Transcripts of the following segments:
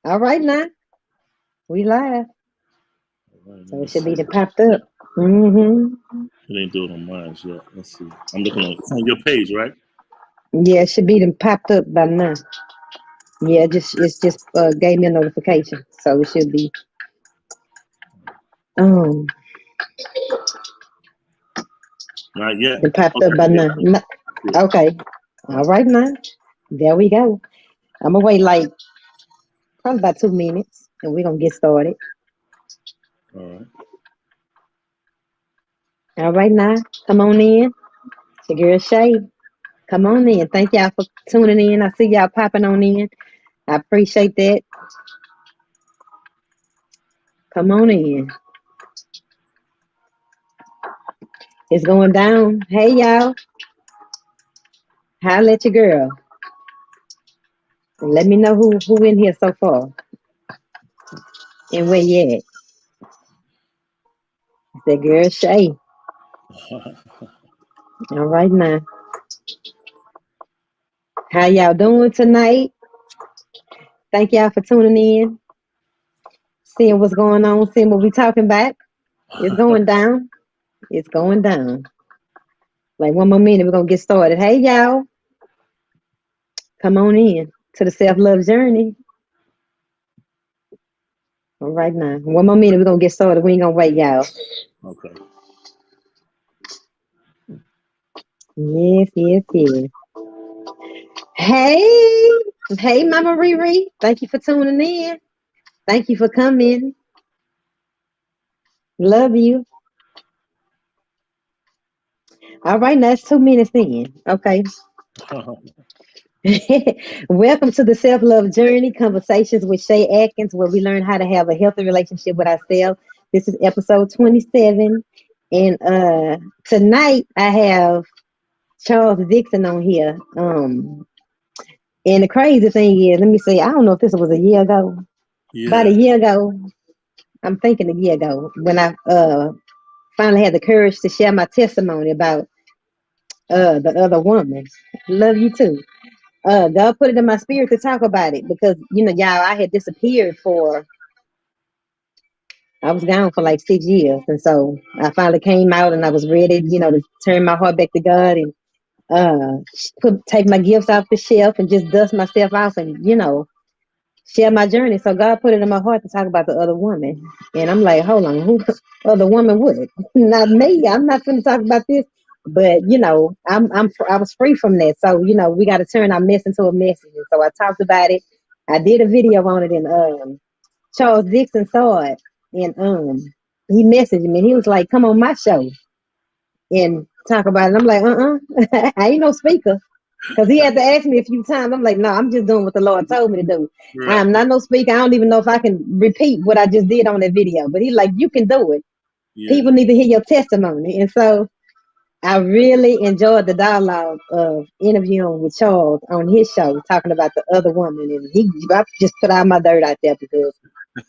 All right now. We live. All right, let So me it should see. be the popped up. Mm-hmm. It ain't doing on mine yet. Let's see. I'm looking on, it's on your page, right? Yeah, it should be them popped up by now. Yeah, it's just gave me a notification. So it should be um Not yet. the popped up Okay, by yeah, now. that's it. Okay. All right now. There we go. I'm gonna wait like probably about 2 minutes and we're gonna get started. All right. All right now. Come on in. It's your girl Shay. Come on in. Thank y'all for tuning in. I see y'all popping on in. I appreciate that. Come on in. It's going down. Hey y'all. Holla at your girl. And let me know who in here so far and where you at. It's that girl Shay. All right now. How y'all doing tonight? Thank y'all for tuning in, seeing what's going on, seeing what we talking about. It's going down. It's going down. Like 1 more minute, we're gonna get started. Hey y'all, come on in to the self-love journey. All right now. 1 more minute, we're gonna get started. We ain't gonna wait, y'all. Okay. Yes, yes, yes. Hey, hey, Mama Riri. Thank you for tuning in. Thank you for coming. Love you. All right, now it's 2 minutes in. Okay. Welcome to the Self Love Journey Conversations with Shei Atkins, where we learn how to have a healthy relationship with ourselves. This is episode 27. And tonight I have Charles Dixon on here. And the crazy thing is, let me see, I don't know if this was a year ago. About Yeah. a year ago, I'm thinking a year ago, when I finally had the courage to share my testimony about the other woman. Love you too. God put it in my spirit to talk about it because y'all, I had disappeared I was gone for like 6 years, and so I finally came out, and I was ready, to turn my heart back to God and take my gifts off the shelf and just dust myself off and share my journey. So God put it in my heart to talk about the other woman, and I'm like, hold on, who other woman would? Not me. I'm not going to talk about this. But I was free from that. So we got to turn our mess into a message. And so I talked about it. I did a video on it, and Charles Dixon saw it, and he messaged me. He was like, "Come on my show and talk about it." I'm like, I ain't no speaker. Because he had to ask me a few times. I'm like, no, I'm just doing what the Lord told me to do. Right. I'm not no speaker. I don't even know if I can repeat what I just did on that video. But he's like, you can do it. Yeah. People need to hear your testimony. And so I really enjoyed the dialogue of interviewing with Charles on his show, talking about the other woman. And I just put all my dirt out there because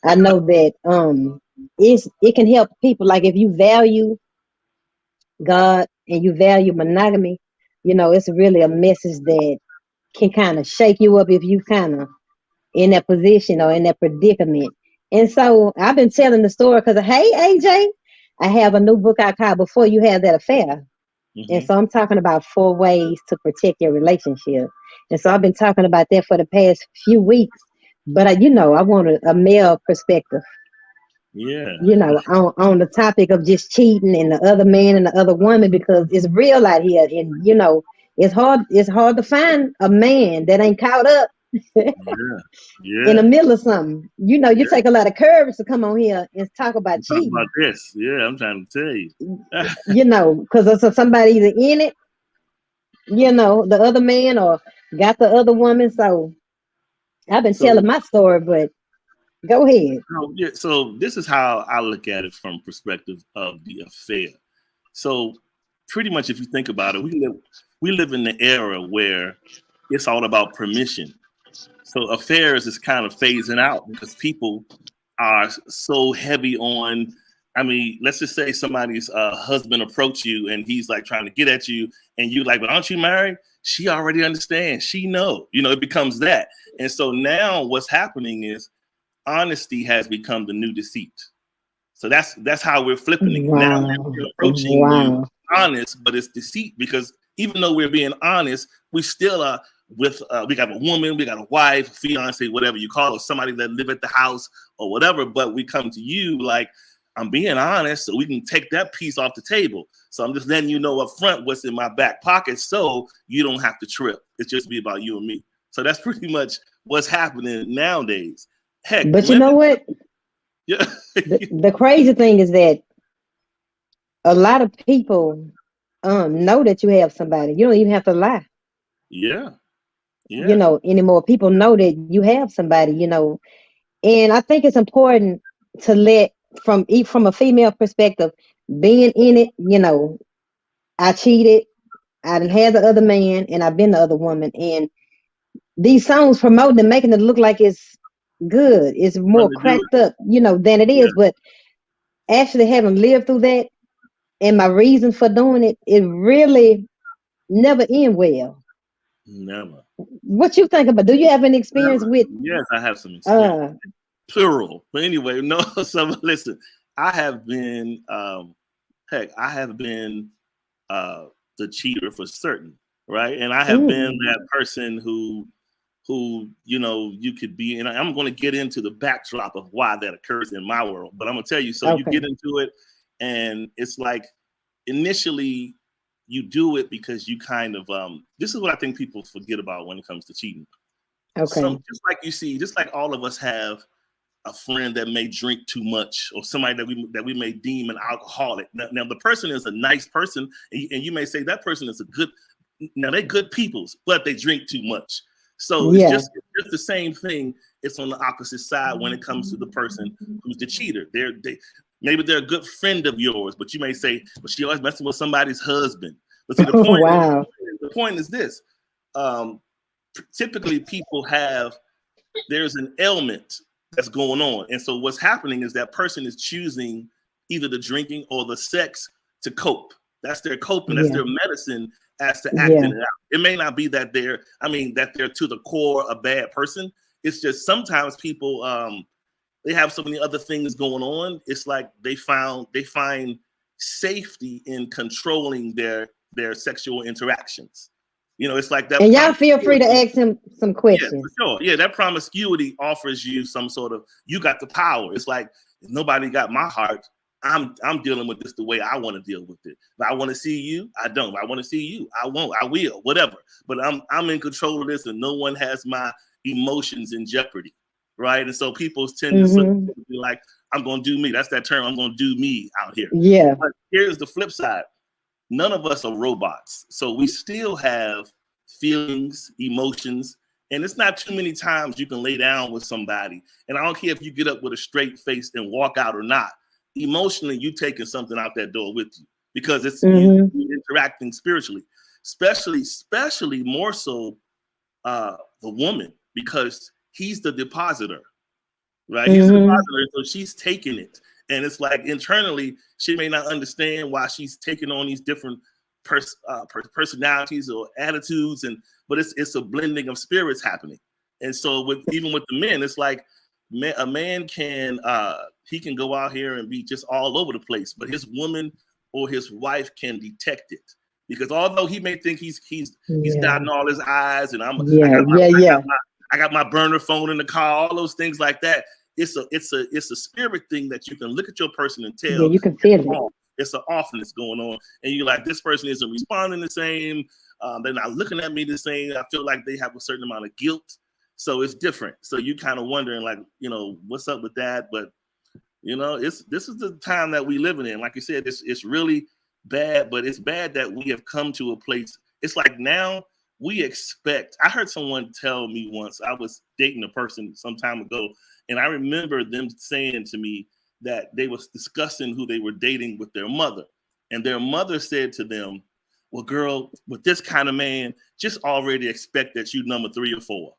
I know that it can help people. Like if you value God and you value monogamy, it's really a message that can kind of shake you up if you kind of in that position or in that predicament. And so I've been telling the story because, hey, AJ, I have a new book I called Before You Have That Affair. And Hmm. so I'm talking about 4 ways to protect your relationship. And so I've been talking about that for the past few weeks. But, I want a male perspective, Yeah. on the topic of just cheating and the other man and the other woman because it's real out here. And, it's hard to find a man that ain't caught up Yeah. in the Yeah. middle of something. You Yeah. take a lot of courage to come on here and talk about Talk about cheating, this. Yeah, I'm trying to tell you. because somebody either in it, the other man or got the other woman. So I've been So, telling my story, but go ahead. yeah, so this is how I look at it from perspective of the affair. So pretty much if you think about it, we live in the era where it's all about permission. So affairs is kind of phasing out because people are so heavy on. I mean, let's just say somebody's husband approach you and he's like trying to get at you, and you like, but aren't you married? She already understands. She know. It becomes that. And so now what's happening is honesty has become the new deceit. So that's how we're flipping it. Now Wow. we're approaching you Wow. honest, but it's deceit, because even though we're being honest, we still are with we got a woman, we got a wife, fiance, whatever you call it, somebody that live at the house or whatever. But we come to you like, I'm being honest, so we can take that piece off the table. So I'm just letting you know up front what's in my back pocket, so you don't have to trip. It's just be about you and me. So that's pretty much what's happening nowadays. Heck, But you know women, what? yeah, The crazy thing is that a lot of people know that you have somebody. You don't even have to lie, yeah, yeah. anymore. People know that you have somebody, And I think it's important to let from a female perspective, being in it, I cheated, I done had the other man, and I've been the other woman. And these songs promoting and making it look like it's good. It's Fun more to do cracked up, than it it. is. But actually having lived through that, and my reason for doing it, it really never end well. Yeah, never. What you think about? Do you have any experience Never. with Yes, I have some experience. uh Plural. But anyway, no, so listen, I have been heck, I have been the cheater for certain, right? And I have been mm, that person who you could be, and I'm going to get into the backdrop of why that occurs in my world, but I'm going to tell you. So you okay. get into it, and it's like initially you do it because you kind of this is what I think people forget about when it comes to cheating. Some Okay. just like you see, just like all of us have a friend that may drink too much, or somebody that we may deem an alcoholic. Now the person is a nice person, and you may say that person is a good. Now they're good peoples, but they drink too much. So it's Yeah. just the same thing. It's on the opposite side when it comes to the person who's the cheater. Maybe they're a good friend of yours, but you may say, "But she always messing with somebody's husband." But see, the Oh, point is, wow. the point is this: um, typically people there's an ailment that's going on. And so what's happening is that person is choosing either the drinking or the sex to cope. That's their coping. That's Yeah. their medicine as to acting Yeah. it out. It may not be that they're to the core a bad person. It's just sometimes people they have so many other things going on. It's like they find safety in controlling their sexual interactions. It's like that And y'all feel free to promiscuity. ask him some Yeah, for questions. sure. Yeah, that promiscuity offers you some sort of, you got the power. It's like, if nobody got my heart, I'm dealing with this the way I want to deal with it. If I want to see you, I don't. If I want to see you, I won't. I will, whatever. But I'm in control of this, and no one has my emotions in jeopardy, right? And so people tend to Mm-hmm. be like, I'm gonna do me. That's that term. I'm gonna do me out here. Yeah. But here's the flip side. None of us are robots, so we still have feelings, emotions, and it's not too many times you can lay down with somebody. And I don't care if you get up with a straight face and walk out or not. Emotionally, you taking something out that door with you, because it's you Mm-hmm. interacting spiritually, especially more so the woman, because he's the depositor, right? He's the Mm-hmm. depositor, so she's taking it. And it's like internally, she may not understand why she's taking on these different personalities or attitudes, but it's a blending of spirits happening. And so even with the men, it's like a man can he can go out here and be just all over the place, but his woman or his wife can detect it. Because although he may think he's Yeah. dotting all his I's, and I Yeah. got Yeah. Yeah. I got my burner phone in the car, all those things like that. It's a spirit thing that you can look at your person and Yeah. tell You can feel it. off. It's an offness going on, and you're like, this person isn't responding the same. They're not looking at me the same. I feel like they have a certain amount of guilt, so it's different. So you kind of wondering, like, what's up with that? But this is the time that we living in. Like you said, it's really bad, but it's bad that we have come to a place. It's like now we expect. I heard someone tell me once, I was dating a person some time ago, and I remember them saying to me that they was discussing who they were dating with their mother, and their mother said to them, "Well, girl, with this kind of man, just already expect that you number 3 or 4."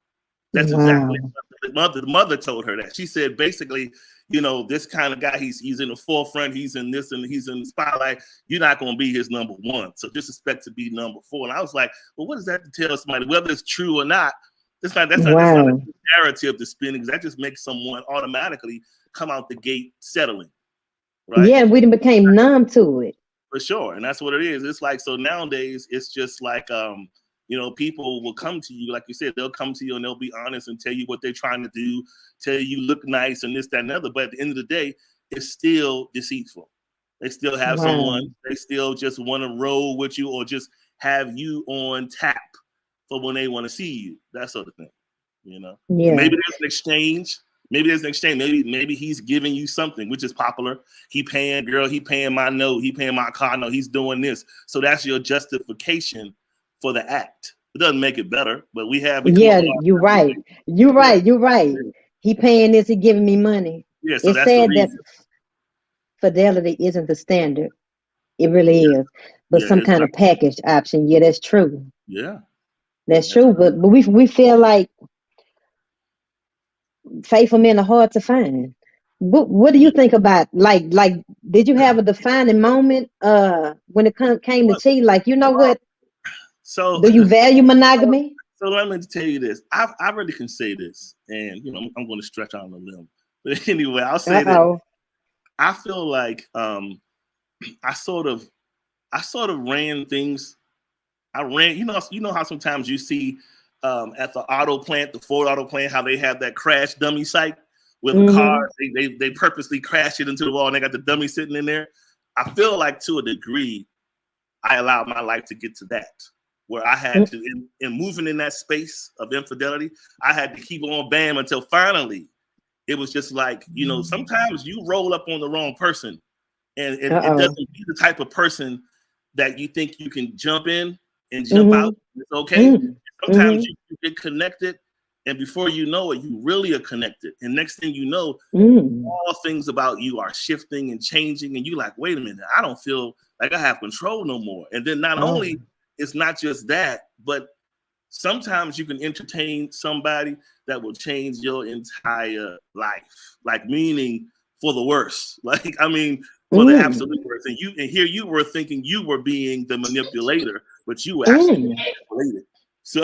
That's exactly Wow. what the mother told her that. She said, basically, this kind of guy, he's in the forefront, he's in this, and he's in the spotlight. You're not going to be his number 1. So just expect to be number 4. And I was like, well, what does that tell somebody, whether it's true or not? That's not a Wow. narrative to spin, because that just makes someone automatically come out the gate settling, right? Yeah, we done became numb to it. For sure. And that's what it is. It's like, so nowadays it's just like, people will come to you, like you said, they'll come to you and they'll be honest and tell you what they're trying to do, tell you look nice and this, that, and other. But at the end of the day, it's still deceitful. They still have Wow. someone, they still just want to roll with you or just have you on tap for when they want to see you, that sort of thing, And Yeah. maybe there's an exchange. Maybe he's giving you something, which is popular. He paying my note. He paying my car note. He's doing this. So that's your justification for the act. It doesn't make it better, but we come up Yeah, with you're our, right. You're yeah, right. You're right. yeah, He paying this, he giving me money. yeah. So It's that's the sad that reason. fidelity isn't the standard. It really is. But Yeah, some it's kind not. of package option. Yeah, that's true. Yeah, That's that's true. true. But we feel like faithful men are hard to find. What do you Yeah. think about like did you have a defining moment when it came to Well, cheat? Like, you know well, what? so, Do you value so, monogamy? so let me tell you this. I really can say this, and I'm going to stretch out on a limb. But anyway, I'll say that Uh-oh. I feel like I sort of ran things. I ran, how sometimes you see at the auto plant, the Ford auto plant, how they have that crash dummy site where the car, Mm-hmm. they purposely crash it into the wall and they got the dummy sitting in there. I feel like to a degree, I allowed my life to get to that, where I had to, in moving in that space of infidelity, I had to keep on bam until finally it was just like, sometimes you roll up on the wrong person and it Uh-oh. doesn't be the type of person that you think you can jump in and jump out. Mm-hmm. It's okay. Mm-hmm. Sometimes Mm-hmm. you get connected, and before you know it, you really are connected. And next thing you know, Mm. all things about you are shifting and changing, and you like, wait a minute, I don't feel like I have control no more. And then not Oh. only it's not just that, but sometimes you can entertain somebody that will change your entire life, like meaning for the worse. Like, I mean, for the Mm. absolute worst. And here you were thinking you were being the manipulator, but you were actually being Mm. manipulated. So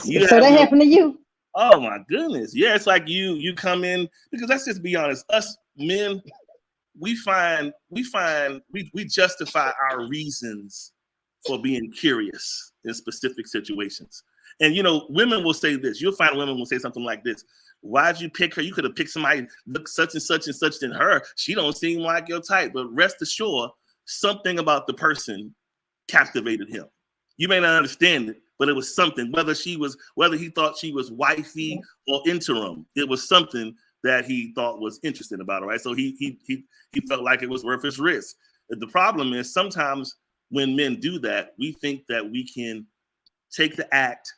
you So have that your, happened to you? oh my goodness. Yeah, it's like you come in, because let's just be honest, us men, we justify our reasons for being curious in specific situations. And women will say this. You'll find women will say something like this. Why'd you pick her? You could have picked somebody look such and such than her. She don't seem like your type. But rest assured, something about the person captivated him. You may not understand it, but it was something. Whether he thought she was wifey or interim, it was something that he thought was interesting about her, right? So he felt like it was worth his risk. The problem is sometimes when men do that, we think that we can take the act,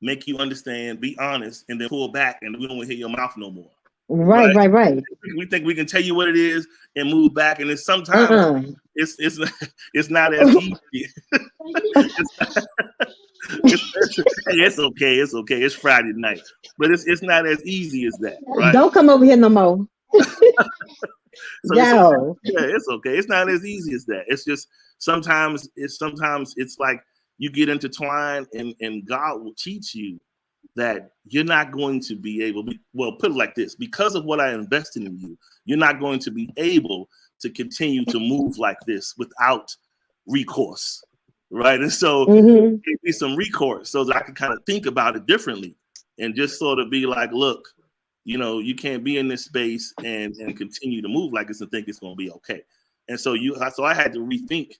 make you understand, be honest, and then pull back, and we don't want to hear your mouth no more, Right, right? right, right. We think we can tell you what it is and move back, and then sometimes Uh-uh. it's not as easy. It's okay. It's okay. It's Friday night, but it's not as easy as that, right? Don't come over here no more. So Yo. yeah, it's okay. It's not as easy as that. It's just sometimes it's like you get intertwined, and God will teach you that you're not going to be able. Well, put it like this: because of what I invested in you, you're not going to be able to continue to move like this without recourse, right? And so Mm-hmm. give me some recourse so that I can kind of think about it differently and just sort of be like, look, you can't be in this space and continue to move like this and think it's going to be okay. And so I had to rethink,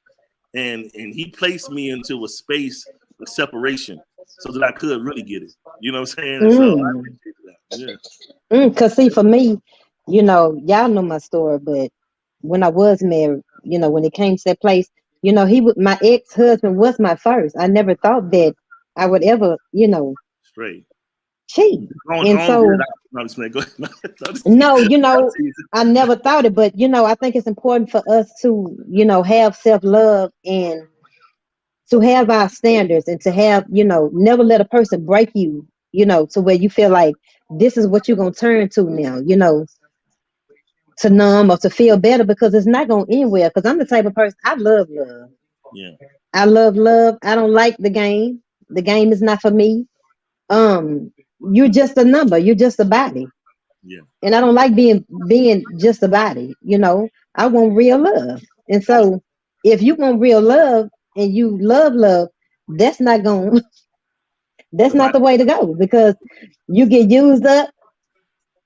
and he placed me into a space of separation so that I could really get it. You know what I'm saying? And so I Mm. appreciate that. Yeah. Cause see, for me, y'all know my story, but when I was married, when it came to that place, my ex-husband was my first. I never thought that I would ever, Straight. cheat. Go And on, get it so, out. No, I'm just playing. Go ahead. No, I'm just teasing. no, I'm teasing. I never thought it, but I think it's important for us to, have self-love and to have our standards and to have, never let a person break you, to where you feel like this is what you're gonna turn to now, to numb or to feel better, because it's not going anywhere. Because I'm the type of person, I love love. Yeah. I love love. I don't like the game. The game is not for me. you're just a number, you're just a body. Yeah. And I don't like being just a body, you know. I want real love. And so if you want real love and you love, that's not going that's not Right. the way to go, because you get used up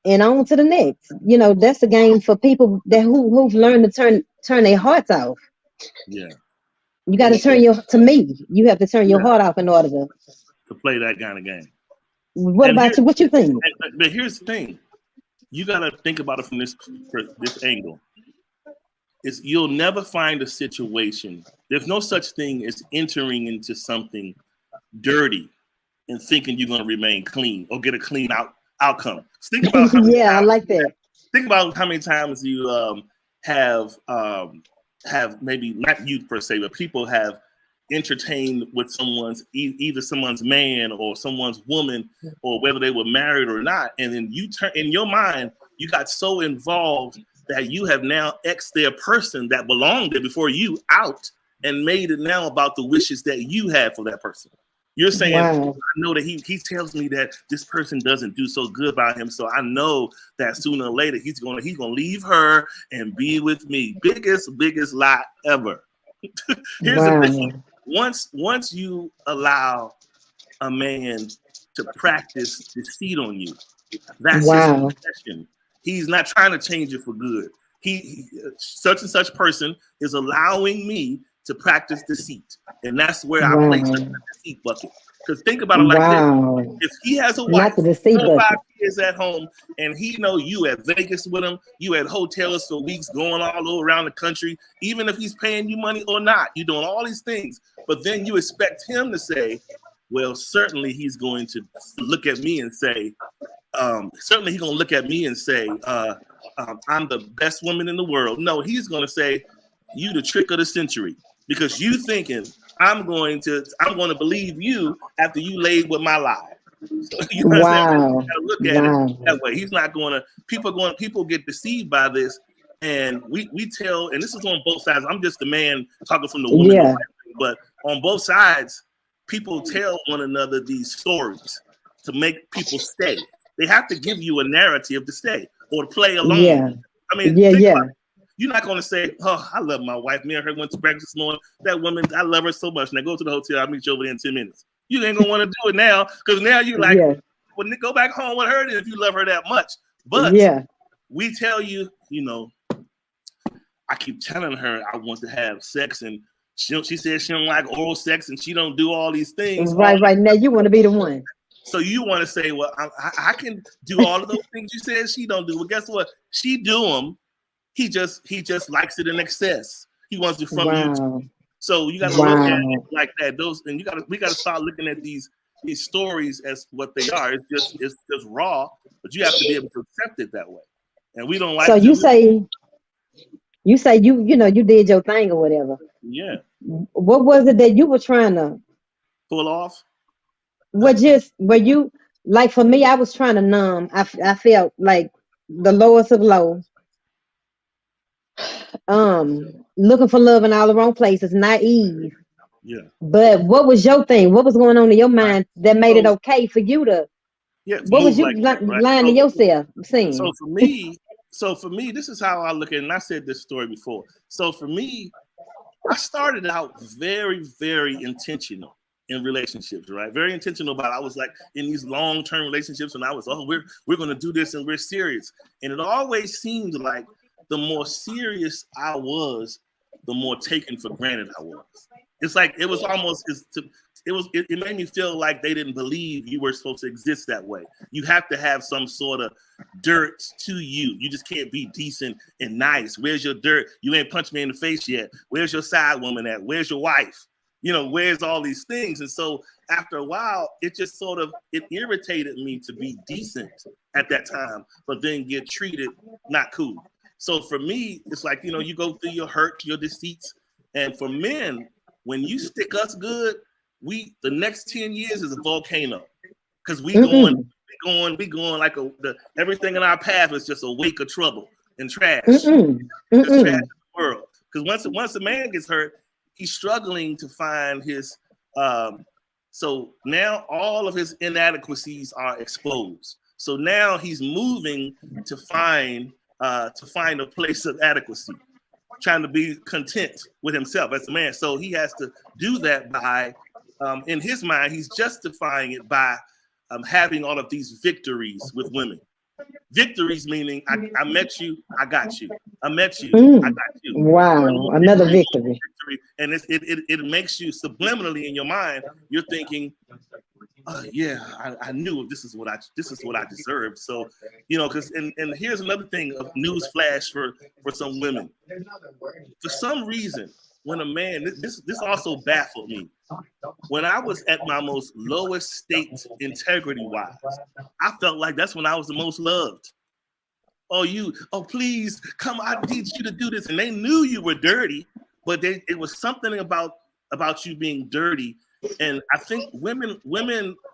and on to the next. You know, that's a game for people that who've learned to turn their hearts off. Yeah. You got And to turn your to me. You have to turn your yeah, heart off in order to. to play that kind of game. What And about you? What you think? but here's the thing: you got to think about it from this angle. Is you'll never find a situation. There's no such thing as entering into something dirty and thinking you're going to remain clean or get a clean outcome. Think about how many Yeah, I times. like that. Think about how many times you have maybe not you per se, but people have entertained with someone's either someone's man or someone's woman, or whether they were married or not, and then you turn in your mind, you got so involved that you have now X their person that belonged there before you out and made it now about the wishes that you had for that person. You're saying, Wow. I know that he tells me that this person doesn't do so good by him, so I know that sooner or later he's gonna leave her and be with me. Biggest lie ever. Here's the thing: Wow. once you allow a man to practice deceit on you, that's his Wow. profession. He's not trying to change it for good. Such and such person is allowing me to practice deceit, and that's where I place the Wow. deceit bucket. Because think about it like this: Wow. if he has a Not wife, the deceit 4 or 5 bucket. kids at home, and he know you at Vegas with him, you at hotels for weeks, going all over around the country, even if he's paying you money or not, you're doing all these things, but then you expect him to say, well, certainly he's going to look at me and say, certainly he's going to look at me and say, I'm the best woman in the world. No, he's going to say, you the trick of the century, because you thinking I'm going to believe you after you laid with my lie. So you understand? You Wow. got to look at it Wow. that way. He's not going to. People get deceived by this, and we tell. And this is on both sides. I'm just the man talking from the woman, Yeah. but on both sides, people tell one another these stories to make people stay. They have to give you a narrative to stay or to play along. Yeah. I mean, Yeah. think about Yeah. it. You're not going to say, "Oh, I love my wife. Me and her went to breakfast this morning. That woman, I love her so much." Now go to the hotel. I'll meet you over there in 10 minutes. You ain't gonna want to do it now, because now you're like, Yeah. well, go back home with her if you love her that much. But Yeah. we tell you, I keep telling her I want to have sex, and she says she don't like oral sex, and she don't do all these things. Right. Right. Now you want to be the one. So you want to say, well, I can do all of those things you said she don't do. Well, guess what? She do them. He just likes it in excess. He wants it from you. Wow. So you got to look at it Wow. like that. We got to start looking at these stories as what they are. It's just raw, but you have to be able to accept it that way. And we don't So like to. you say you did your thing or whatever. Yeah, What was it that you were trying to? pull off. What just were you like? For me, I was trying to numb. I felt like the lowest of low. Looking for love in all the wrong places, naive. Yeah. But what was your thing? What was going on in your Right. mind that made it So okay for you to? yeah, to What was move you like that, right? lying to yourself So saying? for me, this is how I look at it. And I said this story before. So for me, I started out very, very intentional in relationships, right? Very intentional about it. I was like in these long-term relationships, and I was, we're gonna do this and we're serious. And it always seemed like the more serious I was, the more taken for granted I was. It's like it was almost it made me feel like they didn't believe you were supposed to exist that way. You have to have some sort of dirt to you. You just can't be decent and nice. Where's your dirt? You ain't punched me in the face yet. Where's your side woman at? Where's your wife? Where's all these things? And so after a while, it just it irritated me to be decent at that time, but then get treated not cool. So for me, it's like, you go through your hurt, your deceits. And for men, when you stick us good, the next 10 years is a volcano. Because we going Mm-mm. like everything in our path is just a wake of trouble and trash. Mm-mm. Just trash in Mm-mm. the world. Because once a man gets hurt, he's struggling to find his So now all of his inadequacies are exposed. So now he's moving to find a place of adequacy, trying to be content with himself as a man. So he has to do that by, in his mind, he's justifying it by having all of these victories with women. Victories meaning I met you, I got you. I met you, I got you. Wow, another victory. And it makes you subliminally in your mind, you're thinking, yeah, I knew this is what I deserved. So, because and here's another thing of news flash for some women. For some reason, when a man, this also baffled me. When I was at my most lowest state integrity-wise, I felt like that's when I was the most loved. Oh, please come, I need you to do this. And they knew you were dirty, but it was something about you being dirty. And I think women,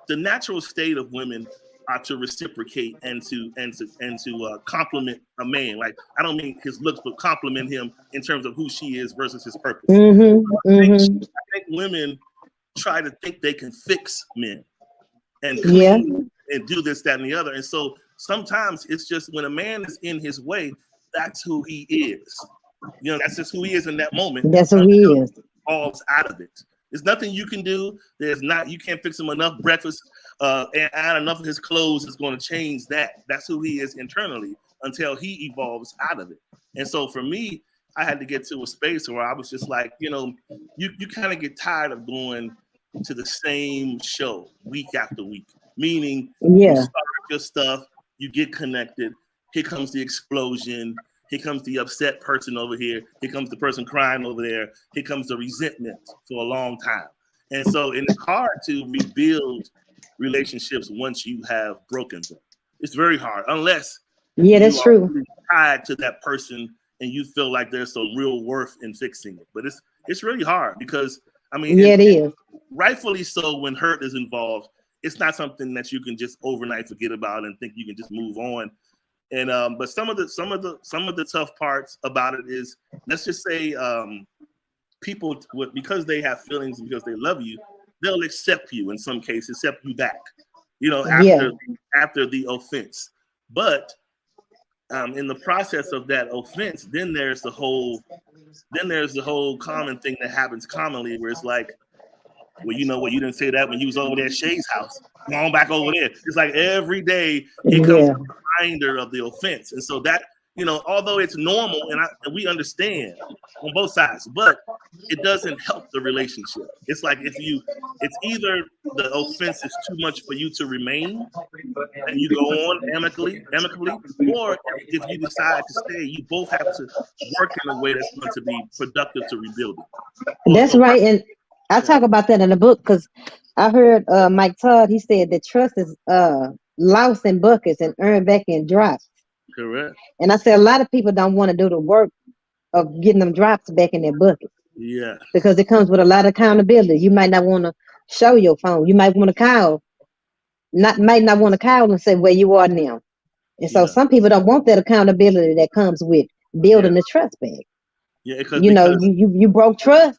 the natural state of women are to reciprocate and to compliment a man. Like, I don't mean his looks, but compliment him in terms of who she is versus his purpose. I think women try to think they can fix men and clean and do this, that, and the other. And so sometimes it's just when a man is in his way, that's who he is. That's just who he is in that moment. That's who he is. Falls out of it. There's nothing you can do. You can't fix him enough breakfast and add enough of his clothes is going to change that. That's who he is internally until he evolves out of it. And so for me, I had to get to a space where I was just like, you kind of get tired of going to the same show week after week. Meaning, you start your stuff, you get connected. Here comes the explosion. Here comes the upset person over here. Here comes the person crying over there. Here comes the resentment for a long time. And so it's hard to rebuild relationships once you have broken them. It's very hard, unless that's true. Really tied to that person and you feel like there's some real worth in fixing it. But it's really hard because, it is. Rightfully so, when hurt is involved, it's not something that you can just overnight forget about and think you can just move on. And but some of the tough parts about it is, let's just say people, because they have feelings, because they love you, they'll accept you in some cases, accept you back, after the offense. But in the process of that offense, then there's the whole common thing that happens commonly where it's like, well, you know what, you didn't say that when you was over there at Shei's house. Come on back over there. It's like every day it comes a reminder of the offense. And so that, although it's normal and we understand on both sides, but it doesn't help the relationship. It's like it's either the offense is too much for you to remain and you go on amicably, or if you decide to stay, you both have to work in a way that's going to be productive to rebuild it. That's right. And I talk about that in the book because I heard Mike Todd, he said that trust is lost in buckets and earned back in drops. Correct. And I said a lot of people don't want to do the work of getting them drops back in their bucket. Yeah. Because it comes with a lot of accountability. You might not want to show your phone. You might want to call. Might not want to call and say where you are now. And so some people don't want that accountability that comes with building the trust back. Yeah, because you broke trust.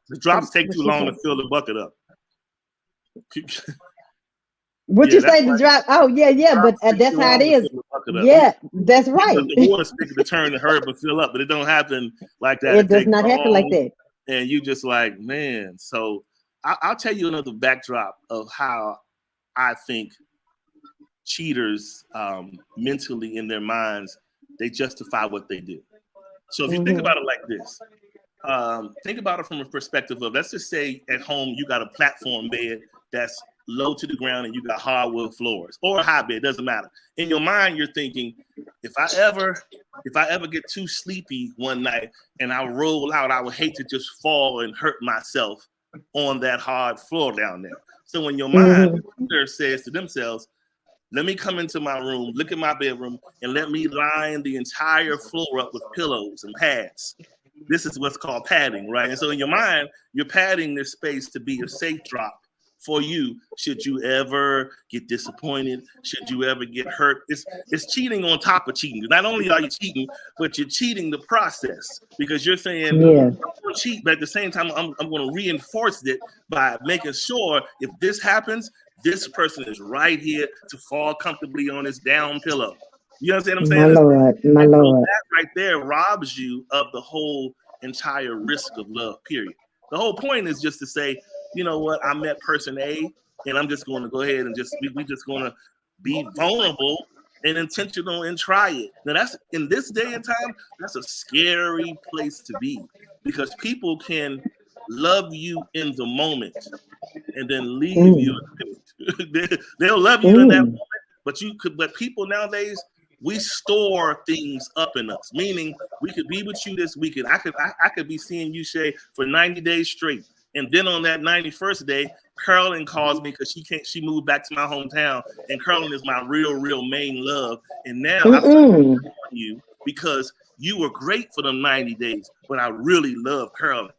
The drops take too long to fill the bucket up. What you say, the drop? Oh, yeah, but that's how it is. Yeah, that's right. The water spigot to turn to hurry but fill up, but it don't happen like that. It does not happen like that. And you just like, man. So I'll tell you another backdrop of how I think cheaters mentally in their minds, they justify what they do. So if you think about it like this, think about it from a perspective of, let's just say at home you got a platform bed that's low to the ground and you got hardwood floors, or a high bed, doesn't matter. In your mind, you're thinking, if I ever get too sleepy one night and I roll out, I would hate to just fall and hurt myself on that hard floor down there. So in your mind, the cheater says to themselves, let me come into my room, look at my bedroom, and let me line the entire floor up with pillows and pads. This is what's called padding, right? And so in your mind, you're padding this space to be a safe drop for you should you ever get disappointed, should you ever get hurt. It's cheating on top of cheating. Not only are you cheating, but you're cheating the process because you're saying, Yeah. I'm going to cheat, but at the same time, I'm going to reinforce it by making sure if this happens, this person is right here to fall comfortably on his down pillow. You understand what I'm My saying? Lord. My And so Lord. that right there robs you of the whole entire risk of love, period. The whole point is just to say, you know what, I met person A, and I'm just going to go ahead and we just going to be vulnerable and intentional and try it. Now that's in this day and time, that's a scary place to be because people can love you in the moment and then leave you Mm. in a minute. They'll love you in that Mm. moment, but people nowadays, we store things up in us. Meaning, we could be with you this weekend. I could be seeing you, Shei, for 90 days straight, and then on that 91st day, Carolyn calls me because she moved back to my hometown, and Carolyn is my real main love. And now I'm Mm-mm. on you because you were great for them 90 days, but I really love Carolyn.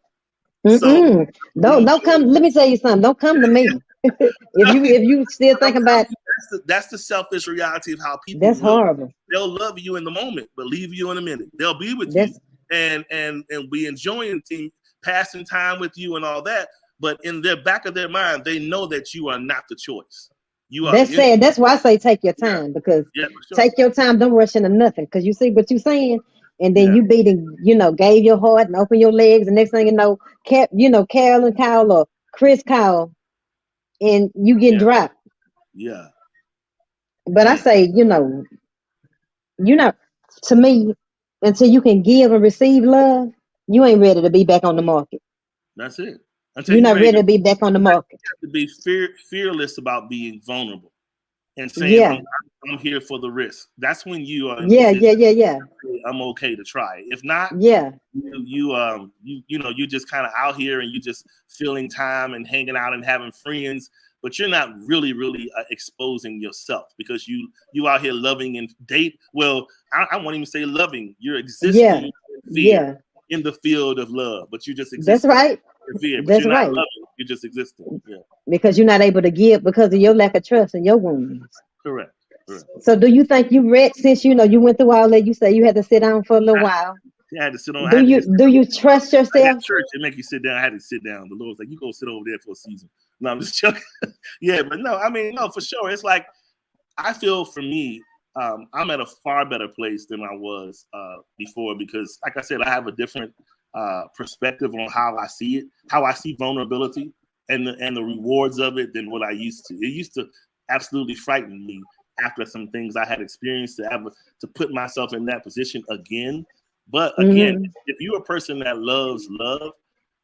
So Mm-mm. when Don't come. Let me tell you something. Don't come to me. If you still I'm think telling about, you, that's the selfish reality of how people that's will. horrible. They'll love you in the moment, but leave you in a minute. They'll be with you That's and be enjoying passing time with you and all that. But in their back of their mind, they know that you are not the choice. You are. that's sad. That's why I say take your Yeah, time, because yeah, for sure. take your time. Don't rush into nothing, because you see what you're saying, and then Yeah, you beating, gave your heart and open your legs, and next thing you know, Carolyn Kyle or Chris Kyle, and you getting yeah, dropped. yeah, But I yeah. say, you know, to me, until you can give and receive love, you ain't ready to be back on the market. That's it. Until You're you're not ready ready to be back on the market. to be fearless about being vulnerable and saying, Yeah, I'm here for the risk. That's when you are in yeah, position. yeah, yeah, yeah, I'm okay to try it. If not, yeah. you just kind of out here and you just filling time and hanging out and having friends, but you're not really exposing yourself because you out here loving and date. Well, I won't even say loving. You're Yeah, existing in fear yeah. in the field of love, but you're just That's existing right. in fear. But That's you're not right. loving. You're just existing. Yeah, Because you're not able to give because of your lack of trust and your wounds. correct. Correct. So do you think you read, since you went through all that, you say you had to sit down for a little while. I had to sit on. I Do had to you just do you trust like at yourself? church. They make you sit down. I had to sit down. The Lord's like, you go sit over there for a season. No, I'm just joking. Yeah, but no, I mean, no, for sure. It's like I feel for me, I'm at a far better place than I was before because, like I said, I have a different perspective on how I see it, how I see vulnerability, and the rewards of it than what I used to. It used to absolutely frighten me after some things I had experienced to put myself in that position again. But again, Mm-hmm. if you're a person that loves love,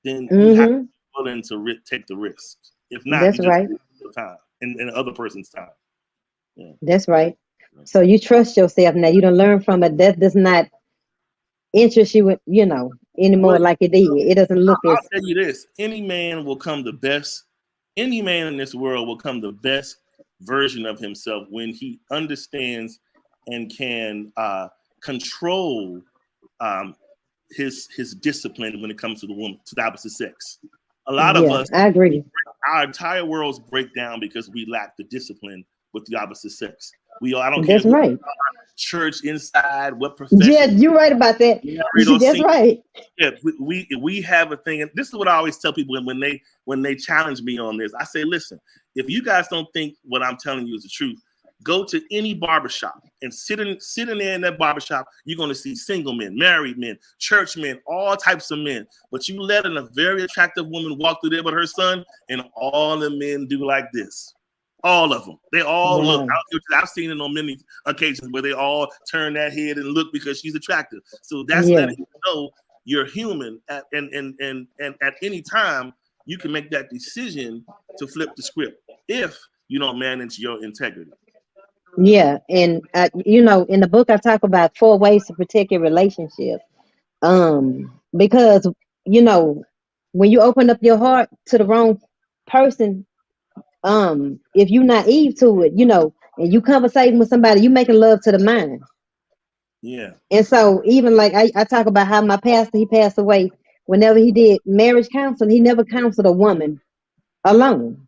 then you have to Mm-hmm. be willing to take the risks. If not, That's you just right. waste your time and other person's time. Yeah. That's right. So you trust yourself now. You don't learn from it. That does not interest you, Well, anymore like it did. It doesn't look I'll as. tell you this: any man will come the best. Any man in this world will come the best version of himself when he understands and can control um, his discipline when it comes to the woman, to the opposite sex. A lot of Yeah, us, I agree. our entire worlds break down because we lack the discipline with the opposite sex. I don't care That's who right. church inside, what Yeah, profession, you're right about that. married or That's single. right. Yeah, we have a thing, and this is what I always tell people when they challenge me on this. I say, listen, if you guys don't think what I'm telling you is the truth, go to any barbershop and sit in there in that barbershop. You're going to see single men, married men, church men, all types of men. But you let a very attractive woman walk through there with her son, and all the men do like this. All of them. They all look. Wow. I've seen it on many occasions where they all turn that head and look because she's attractive. So that's Yeah. letting you know you're human and at any time you can make that decision to flip the script if you don't manage your integrity. Yeah. And in the book I talk about 4 ways to protect your relationship. Because you know, when you open up your heart to the wrong person, if you naive to it, and you conversating with somebody, you making love to the mind. Yeah. And so even like I talk about how my pastor, he passed away. Whenever he did marriage counseling, he never counseled a woman alone.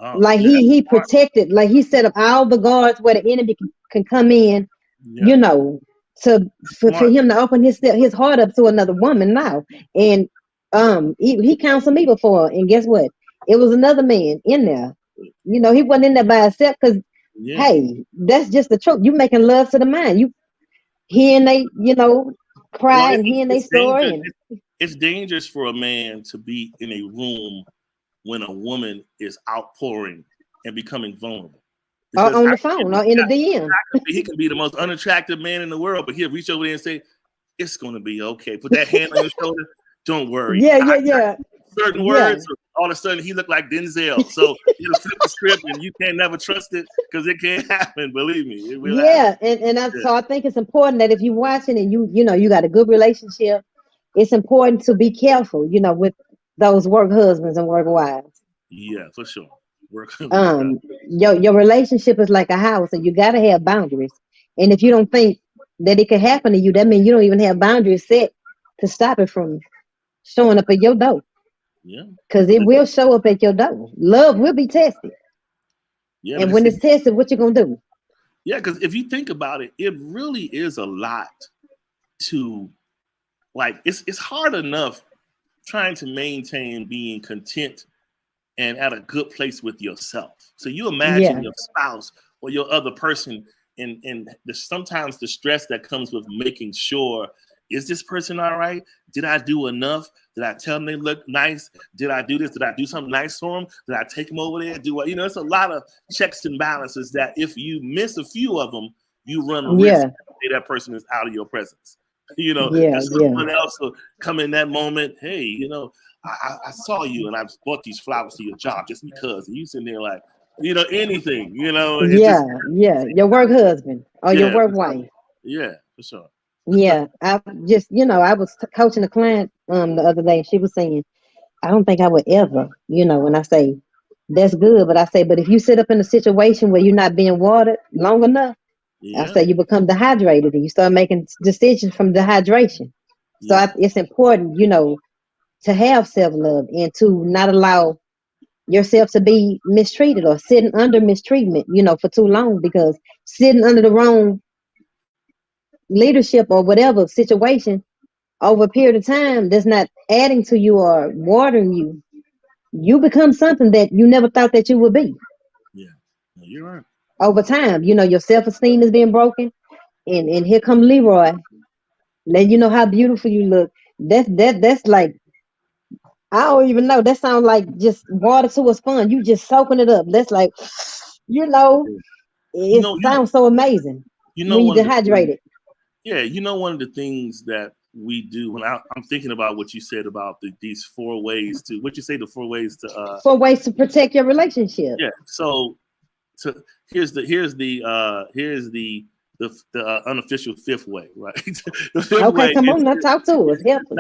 Oh, Like yeah, that's he smart. protected, like he set up all the guards where the enemy can come in, Yeah, you know, to for smart. him to open his heart up to another woman now. And he counseled me before, and guess what? It was another man in there. You know, he wasn't in there by himself because Yeah. hey, that's just the truth. You making love to the man. You hearing they, Well, cry and hearing they it's story dangerous. and It's dangerous for a man to be in a room when a woman is outpouring and becoming vulnerable. or Because on the phone or in the DM. he can be the most unattractive man in the world, but he'll reach over there and say, "It's going to be okay." Put that hand on your shoulder. Don't worry. Yeah, I yeah, got yeah, certain yeah. words. All of a sudden, he looked like Denzel. So you flip the script, and you can't never trust it because it can't happen. Believe me, it will happen. Yeah, and Yeah. so I think it's important that if you're watching and you got a good relationship, it's important to be careful, with those work husbands and work wives. Yeah, for sure. Work, work out. Um, your relationship is like a house, and you got to have boundaries. And if you don't think that it can happen to you, that means you don't even have boundaries set to stop it from showing up at your door, Yeah, because it will show up at your door. Love will be tested, yeah, but and when it's tested, what you gonna do? yeah, because if you think about it, it really is a lot to like. It's hard enough trying to maintain being content and at a good place with yourself. So you imagine Yeah, your spouse or your other person, and sometimes the stress that comes with making sure, is this person all right? Did I do enough? Did I tell them they look nice? Did I do this? Did I do something nice for them? Did I take them over there? Do I, it's a lot of checks and balances that if you miss a few of them, you run a risk yeah, that that person is out of your presence. yeah, And yeah, someone else will come in that moment. Hey, I saw you and I bought these flowers to your job just because. And you sitting there like, anything, it yeah, just, yeah. Your work husband or your yeah, work for sure. wife. Yeah, for sure. Yeah, I just, I was coaching a client the other day. She was saying, I don't think I would ever, when I say that's good, but I say, but if you sit up in a situation where you're not being watered long enough, I Yeah, say you become dehydrated and you start making decisions from dehydration. So yeah, it's important, to have self love and to not allow yourself to be mistreated or sitting under mistreatment, for too long, because sitting under the wrong leadership or whatever situation over a period of time that's not adding to you or watering you, you become something that you never thought that you would be. yeah. No, you're right. Over time, your self-esteem is being broken, and here come Leroy, letting you know how beautiful you look. That's like, I don't even know. That sounds like just water to a sponge. You just soaking it up. That's like, you know, Yeah. You it know, you sounds so amazing when you one of the things, dehydrated. yeah, one of the things that we do when I'm thinking about what you said about these four ways to what you say the four ways to For ways to protect your relationship. yeah. So here's the unofficial fifth way, right? The fifth Okay, way come on, now talk to us. is Help us.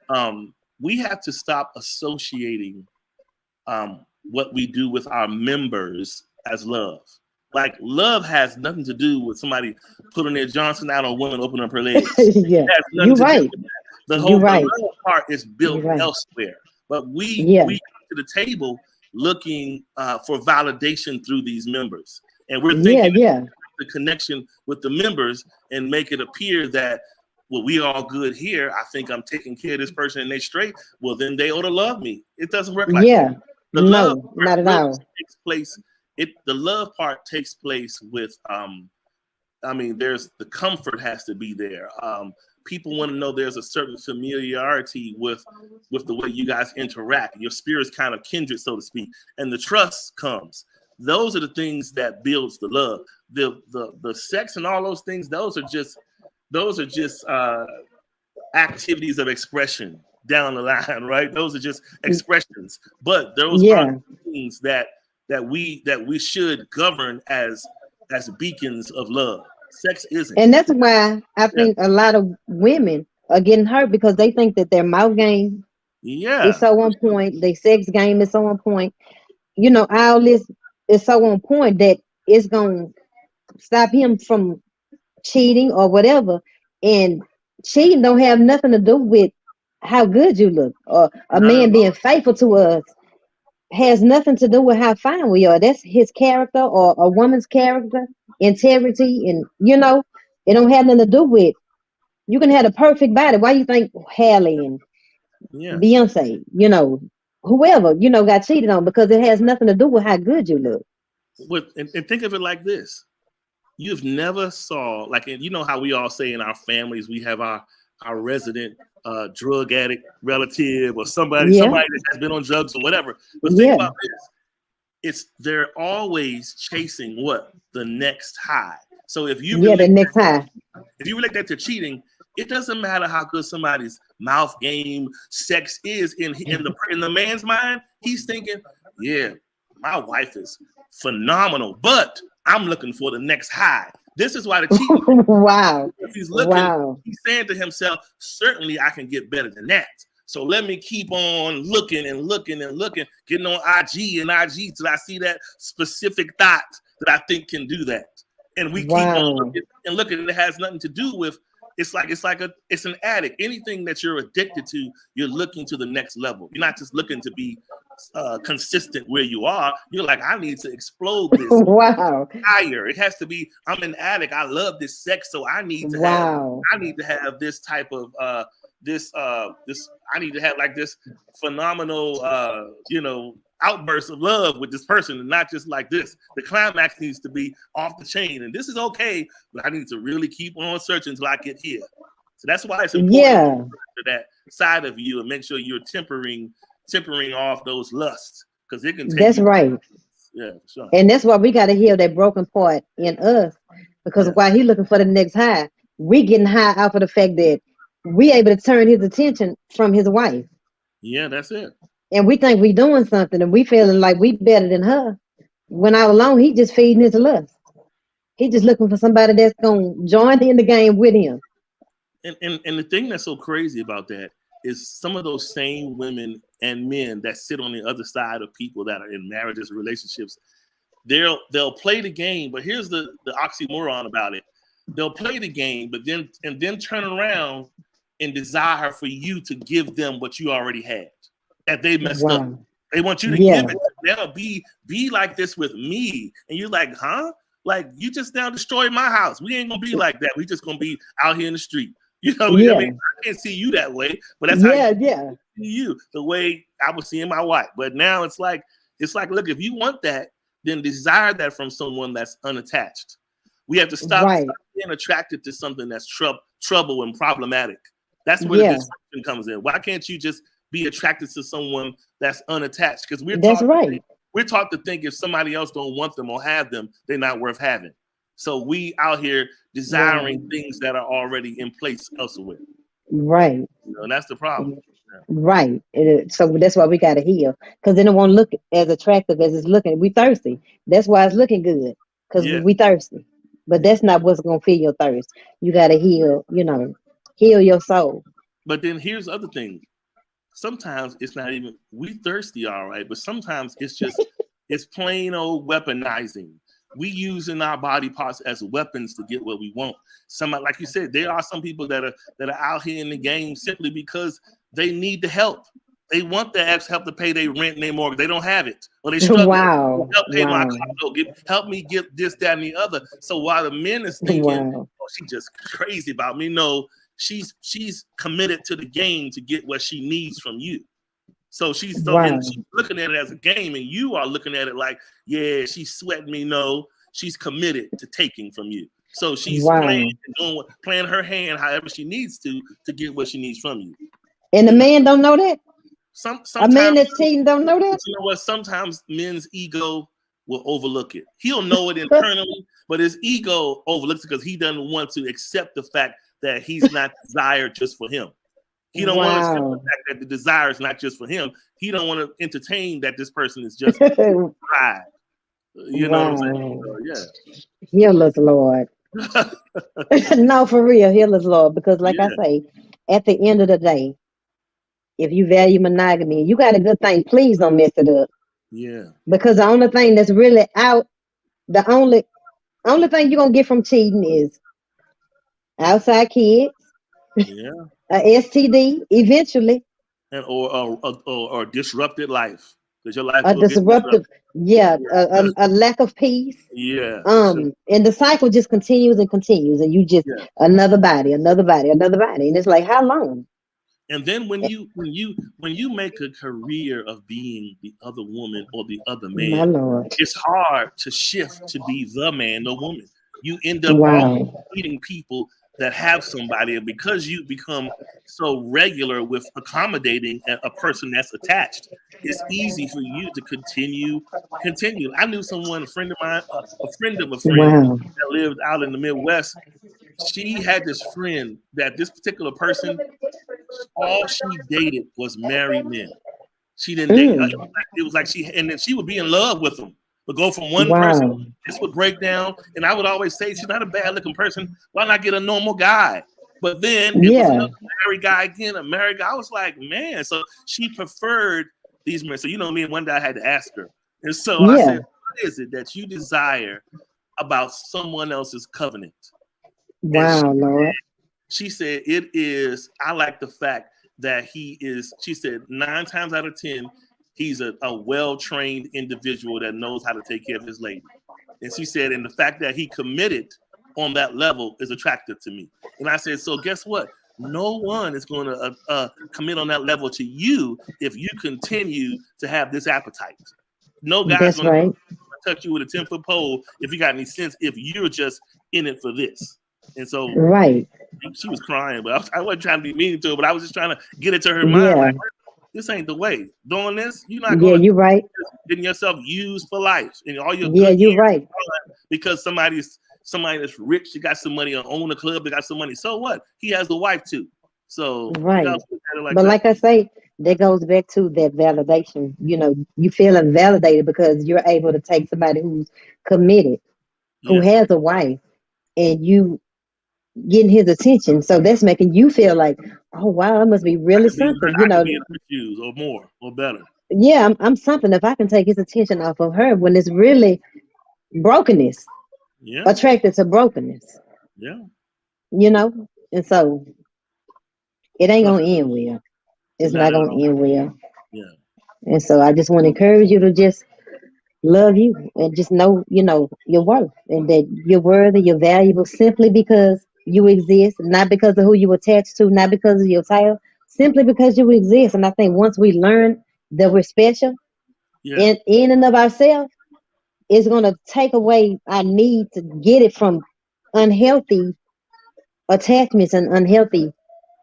not we have to stop associating what we do with our members as love. Like love has nothing to do with somebody putting their Johnson out on a woman opening up her legs. Yeah, It has nothing you're to do right. with that. You're The right. love part is You're built right. elsewhere. But Yeah, we come to the table looking for validation through these members, and we're yeah, thinking yeah, the connection with the members and make it appear that well, we all good here. I think I'm taking care of this person and they straight. Well, then they ought to love me. It doesn't work like that. yeah. The love No, part not at really all. takes place. The love part takes place with I mean, there's the comfort has to be there. People want to know there's a certain familiarity with the way you guys interact. Your spirits kind of kindred, so to speak, and the trust comes. Those are the things that builds the love. The sex and all those things. Those are just activities of expression down the line, right? Those are just expressions, but those aren't Yeah, things that we should govern as beacons of love. Sex isn't. and that's why I Yeah, think a lot of women are getting hurt because they think that their mouth game is yeah, so on point, their sex game is so on point. All this is so on point that it's gonna stop him from cheating or whatever. And cheating don't have nothing to do with how good you look or a not at man being all. faithful to us. has nothing to do with how fine we are. That's his character or a woman's character, integrity, and it don't have nothing to do with. You can have a perfect body. Why you think Halle and Yeah. Beyonce, whoever, got cheated on because it has nothing to do with how good you look. And think of it like this: you've never saw, like, you know how we all say in our families we have our resident drug addict relative or somebody Yeah, that has been on drugs or whatever. But think yeah, about this: they're always chasing what? The next high. So yeah. The next high. if you relate that to cheating, it doesn't matter how good somebody's mouth game, sex is in the man's mind. He's thinking, yeah, my wife is phenomenal, but I'm looking for the next high. This is why the cheating. Wow, If he's looking, wow, he's saying to himself, certainly I can get better than that. So let me keep on looking and looking and looking, getting on IG and IG till I see that specific thought that I think can do that. And we keep on wow. looking and looking, and it has nothing to do with. It's an addict. Anything that you're addicted to, you're looking to the next level. You're not just looking to be consistent where you are. You're like, I need to explode this Wow, higher. It has to be, I'm an addict. I love this sex, so I need to wow, have this type of this I need to have like this phenomenal outburst of love with this person, and not just like this. The climax needs to be off the chain, and this is okay, but I need to really keep on searching until I get here. So that's why it's important yeah. to that side of you and make sure you're tempering off those lusts, because it can take That's you. right. Yeah, sure. And that's why we got to heal that broken part in us. Because Yeah, while he looking for the next high, we getting high off of the fact that we able to turn his attention from his wife. yeah, that's it. And we think we doing something and we feeling like we better than her. When all alone, he just feeding his lust. He just looking for somebody that's going to join in the game with him. And the thing that's so crazy about that is some of those same women and men that sit on the other side of people that are in marriages, relationships, they'll play the game, but here's the oxymoron about it. They'll play the game, but then turn around and desire for you to give them what you already had that they messed up. Wow. They want you to Yeah. give it. They'll be like this with me, and you're like, huh? Like, you just now destroyed my house. We ain't gonna be like that. We just gonna be out here in the street. I mean, Yeah. I can't see you that way, but that's how Yeah. Yeah. you the way I was seeing my wife. But now it's like, look, if you want that, then desire that from someone that's unattached. We have to stop Right. being attracted to something that's trouble and problematic. That's where the Yeah. dysfunction comes in. Why can't you just be attracted to someone that's unattached? Because That's right. we're taught to think if somebody else don't want them or have them, they're not worth having. So we out here desiring things that are already in place elsewhere. Right. And that's the problem. Right. So that's why we got to heal. Because then it won't look as attractive as it's looking. We thirsty. That's why it's looking good. Because Yeah. we thirsty. But that's not what's going to fill your thirst. You got to heal, heal your soul. But then here's the other thing. Sometimes it's not even, we thirsty, all right, but sometimes it's plain old weaponizing. We using our body parts as weapons to get what we want. Somebody, like you said, there are some people that are out here in the game simply because they need the help. They want the extra help to pay their rent and their mortgage. They don't have it, or they struggle. Wow. Help pay my Wow. car note. Help me get this, that, and the other. So while the men is thinking, Wow. oh, she just crazy about me. No, she's committed to the game to get what she needs from you. So she's Wow. looking at it as a game, and you are looking at it like, yeah, she's sweating me. No, she's committed to taking from you. So she's Wow. playing her hand however she needs to get what she needs from you. And the man don't know that? A Sometimes, man that's cheating don't know that? you know what? Sometimes men's ego will overlook it. He'll know it internally, but his ego overlooks it because he doesn't want to accept the fact that he's not desired just for him. He don't want to accept the fact that the desire is not just for him. He don't want to entertain that this person is just pride. You know what I'm saying? So, yeah. Heal us, Lord. No, for real, heal us, Lord. Because like I say, at the end of the day, if you value monogamy, you got a good thing, please don't mess it up. Yeah. Because the only thing that's really out, the only thing you're gonna get from cheating is outside kids, Yeah. a STD eventually. And or disrupted life. because your life A will get disruptive, disrupted. yeah, Yeah. a lack of peace. Yeah, for sure. And the cycle just continues and continues, and you just Yeah. another body, another body, another body, and it's like, how long? And then when you make a career of being the other woman or the other My man, Lord. it's hard to shift to be the man or woman. You end up all Wow. meeting people that have somebody, and because you become so regular with accommodating a person that's attached, it's easy for you to continue. I knew someone, a friend of mine, a friend of a friend Wow. that lived out in the Midwest. She had this friend that this particular person, all she dated was married men. She didn't date. Mm. It was like and then she would be in love with them, but go from one person. Wow. This would break down, and I would always say she's not a bad looking person. Why not get a normal guy? But then it was Yeah. another married guy again, a married guy. I was like, man. So she preferred these men. So you know me, and one day I had to ask her, and so I Yeah. said, what is it that you desire about someone else's covenant? And Wow, Lord. she said, it is, I like the fact that he is, she said, 9 times out of 10, he's a well-trained individual that knows how to take care of his lady. And she said, and the fact that he committed on that level is attractive to me. And I said, so guess what? No one is going to commit on that level to you if you continue to have this appetite. No guy's That's going to right. touch you with a 10-foot pole if you got any sense, if you're just in it for this. And so Right. she was crying, but I wasn't trying to be mean to her, but I was just trying to get it to her mind. Yeah. Like, this ain't the way. Doing this, you're not Yeah, going to you're right. getting yourself used for life and all your Yeah, good you're years right. because somebody that's rich, she got some money, or own a club, they got some money. So what? He has a wife too. So you Right. gotta look at it like But that. like I say, that goes back to that validation. You feeling validated because you're able to take somebody who's committed, who Yeah. has a wife, and you getting his attention. So that's making you feel like, oh wow, I must be really something. I could be in her shoes or more or better. Yeah, I'm something if I can take his attention off of her when it's really brokenness, Yeah. attracted to brokenness, Yeah. you know? And so it ain't So gonna end well. It's not not at gonna all. end well. Yeah. And so I just want to encourage you to just love you and just know, your worth and that you're worthy, you're valuable simply because you exist, not because of who you attached to, not because of your title, simply because you exist. And I think once we learn that we're special Yeah. in and of ourselves, it's gonna take away our need to get it from unhealthy attachments and unhealthy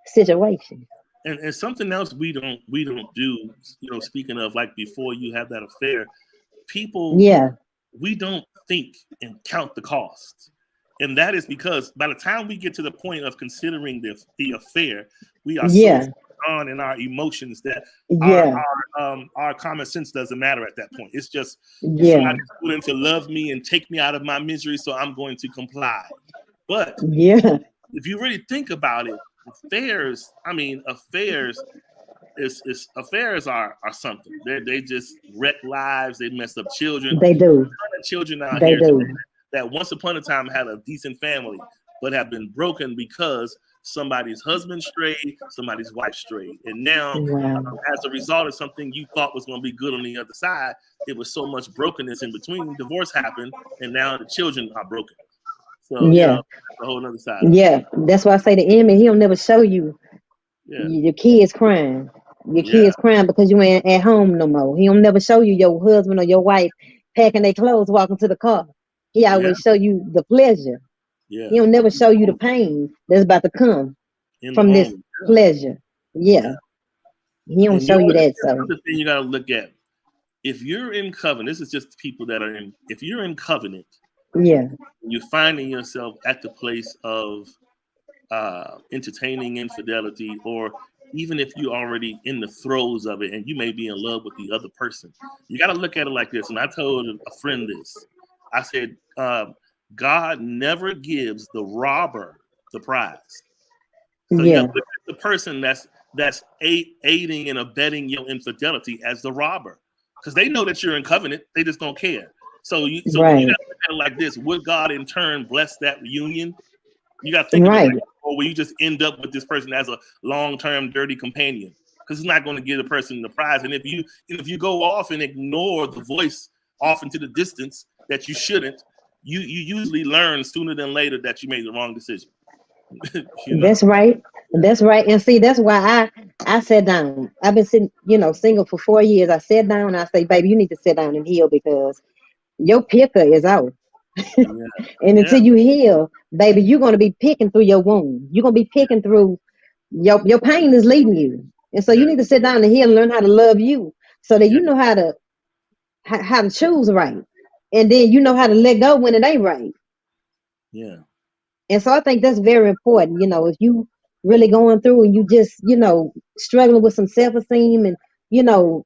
situations. And something else we don't do, speaking of like before you have that affair, people, Yeah, we don't think and count the cost. And that is because by the time we get to the point of considering the affair, we are so yeah, on in our emotions that our yeah, our common sense doesn't matter at that point. It's just yeah, somebody's willing to love me and take me out of my misery, so I'm going to comply. But yeah. if you really think about it, affairs affairs are something. They just wreck lives. They mess up children. They do. Children out They here today do. that once upon a time had a decent family, but have been broken because somebody's husband strayed, somebody's wife strayed, and now Wow. as a result of something you thought was going to be good on the other side, it was so much brokenness in between. Divorce happened, and now the children are broken. So Yeah. that's a whole other side of it. Yeah. That's why I say the enemy, he'll never show you Yeah, your kids crying. Your yeah, kids crying because you ain't at home no more. He'll never show you your husband or your wife packing their clothes, walking to the car. He yeah, always show you the pleasure. yeah. He'll never show you the pain that's about to come In the from this home. pleasure. Yeah. Yeah. He don't And you show know you what? that. Here's So another thing you got to look at. If you're in covenant, this is just people that are in. If you're in covenant, yeah. you're finding yourself at the place of entertaining infidelity, or even if you're already in the throes of it and you may be in love with the other person, you got to look at it like this. And I told a friend this. I said, God never gives the robber the prize. So you got Yeah. to look at the person that's aiding and abetting your infidelity as the robber, because they know that you're in covenant. They just don't care. So when you got Right. to look at it like this, would God in turn bless that reunion? You got to think of it like, Right. or will you just end up with this person as a long-term dirty companion? because it's not going to give the person the prize. And if you go off and ignore the voice off into the distance that you shouldn't, you usually learn sooner than later that you made the wrong decision. You know? That's right. That's right. And see, that's why I sat down. I've been sitting, single for 4 years. I sat down and I say, baby, you need to sit down and heal because your picker is out. Yeah. And Yeah. until you heal, baby, you're gonna be picking through your wound. You're gonna be picking through your pain is leading you. And so you Yeah. need to sit down and heal and learn how to love you so that Yeah. you know how to choose right. And then you know how to let go when it ain't right. Yeah. And so I think that's very important. If you really going through and you just, struggling with some self-esteem and, you know,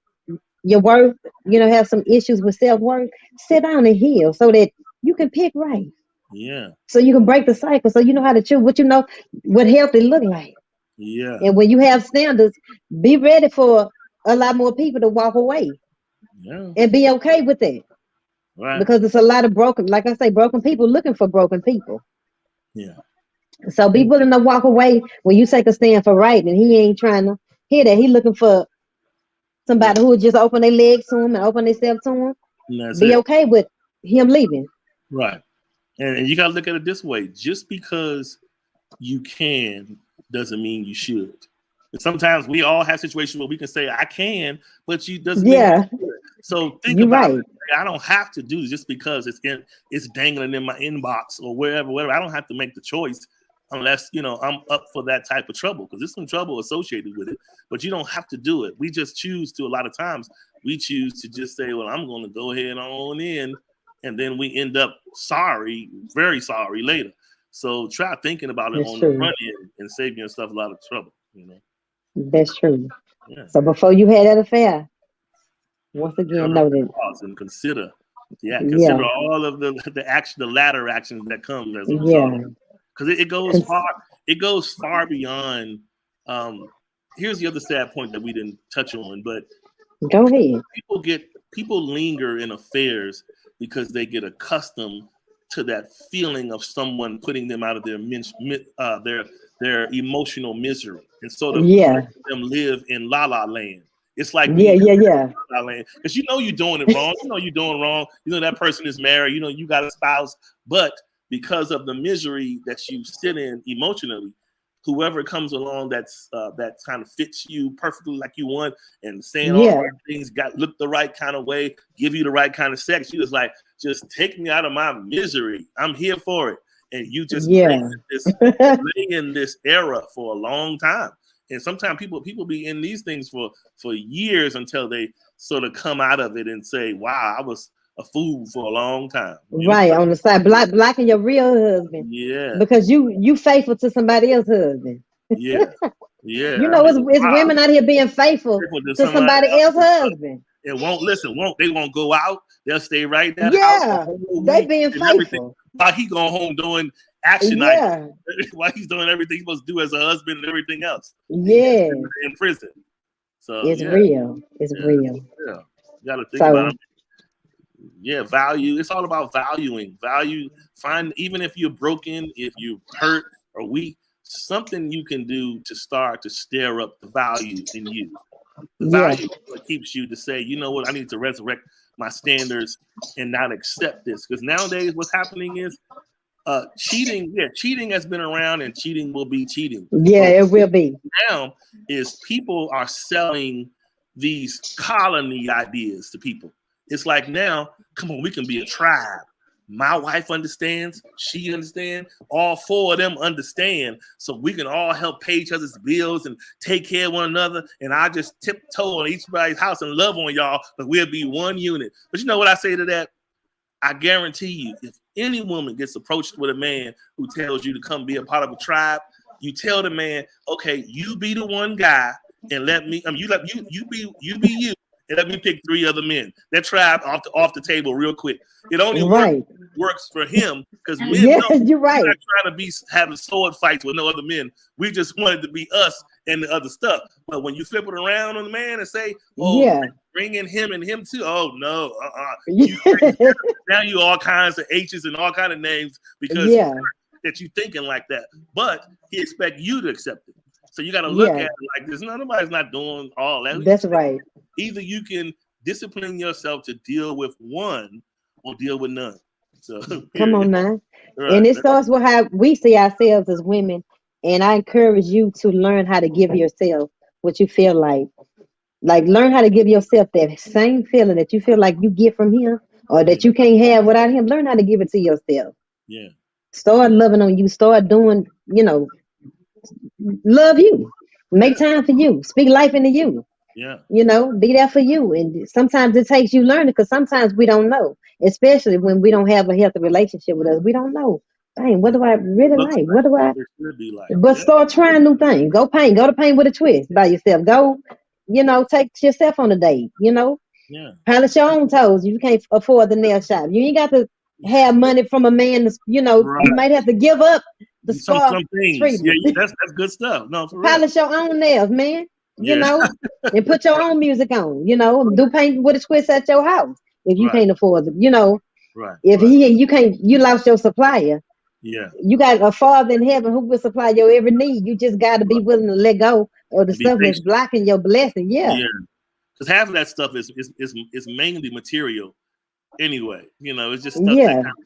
your worth, have some issues with self-worth, sit down and heal so that you can pick right. Yeah. So you can break the cycle. So you know how to choose what healthy look like. Yeah. And when you have standards, be ready for a lot more people to walk away Yeah. and be okay with that. Right. Because it's a lot of broken, like I say, broken people looking for broken people. Yeah. So be willing to walk away when you take a stand for right, and he ain't trying to hear that. He looking for Yeah. somebody who would just open their legs to him and open themselves to him. And that's Be it. okay with him leaving. Right. And you got to look at it this way. Just because you can doesn't mean you should. And sometimes we all have situations where we can say, I can, but you doesn't mean Yeah, you should. So think you're about right. it. I don't have to do just because it's dangling in my inbox or whatever. I don't have to make the choice unless, I'm up for that type of trouble, because there's some trouble associated with it. But you don't have to do it. We just choose to, a lot of times, we choose to just say, well, I'm going to go ahead on in. And then we end up sorry, very sorry later. So try thinking about it That's on the true. front end and save yourself a lot of trouble. That's true. Yeah. So before you had that affair, once again, know that. Pause and consider. Yeah, consider Yeah, all of the latter actions that come as a result. yeah. Because it goes Cons- far. It goes far beyond. Here's the other sad point that we didn't touch on, but Go ahead. people linger in affairs because they get accustomed to that feeling of someone putting them out of their emotional misery, and sort of Yeah, them live in la la land. It's like yeah, being yeah, yeah, in la la land, because you're doing it wrong. You're doing wrong. That person is married. You got a spouse, but because of the misery that you sit in emotionally, whoever comes along that kind of fits you perfectly like you want, and saying all the yeah, right things, look the right kind of way, give you the right kind of sex, you just like, just take me out of my misery. I'm here for it. And you just yeah. lay in this era for a long time. And sometimes people be in these things for years until they sort of come out of it and say, wow, I was a fool for a long time. Right on the side, blocking your real husband Yeah. because you faithful to somebody else's husband. Yeah. Yeah. It's Wow. women out here being faithful to somebody else's husband. It they won't go out. They'll stay right in that house the Yeah, whole they week being and everything, faithful. while he going home doing action items, Yeah, while he's doing everything he's supposed to do as a husband and everything else. yeah. In prison. So It's yeah, real. It's yeah, real. yeah. You got to think about So it. Yeah, value. It's all about valuing. Value. Find, even if you're broken, if you're hurt or weak, something you can do to start to stir up the value in you. The yeah, value is what keeps you to say, you know what, I need to resurrect my standards and not accept this. Because nowadays, what's happening is cheating. Yeah, cheating has been around, and cheating will be cheating. yeah. But It will be. now is people are selling these colony ideas to people. It's like, now, come on, we can be a tribe. My wife understands, she understands, all four of them understand, so we can all help pay each other's bills and take care of one another. And I just tiptoe on eachbody's house and love on y'all, but we'll be one unit. But you know what I say to that? I guarantee you, if any woman gets approached with a man who tells you to come be a part of a tribe, you tell the man, okay, you be the one guy, and let me, you be you, and let me pick 3 other men. That tribe off the table real quick. It only Right. works for him, because men Yeah, know you're we're right. not trying to be having sword fights with no other men. We just wanted to be us and the other stuff. But when you flip it around on the man and say, oh, Yeah. bring in him and him too. Oh no, Yeah. now you all kinds of H's and all kind of names because Yeah. that you thinking like that. But he expect you to accept it. So you got to look Yeah, at it like this. Nobody's not doing all that. that's right. Either you can discipline yourself to deal with one or deal with none. So Come period. on now. Right. And it starts with how we see ourselves as women. And I encourage you to learn how to give yourself what you feel like. Like, learn how to give yourself that same feeling that you feel like you get from him or that you can't have without him. Learn how to give it to yourself. Yeah. Start loving on you. Start doing, love you. Make Yeah. time for you. Speak life into you. Yeah. Be there for you. And sometimes it takes you learning because sometimes we don't know, especially when we don't have a healthy relationship with us. We don't know. Dang, what Yeah. do I really Looks like? What like do I? it should be like. But Yeah. start trying new things. Go paint. Go to paint with a twist by yourself. Go, take yourself on a date. Yeah. Polish your own toes. You can't afford the nail shop. You ain't got to have money from a man. You Right. might have to give up the spa Some things. Yeah. treatment. That's good stuff. No, for real. Polish your own nails, man. You Yeah. know, and put your own music on. Do paint with a twist at your house if you Right. can't afford it. Right. If Right. you lost your supplier. Yeah. You got a father in heaven who will supply your every need. You just got to be Right. willing to let go of the And be stuff that's patient. blocking your blessing. Yeah, Yeah. Because half of that stuff is mainly material anyway. It's just stuff that yeah, kind of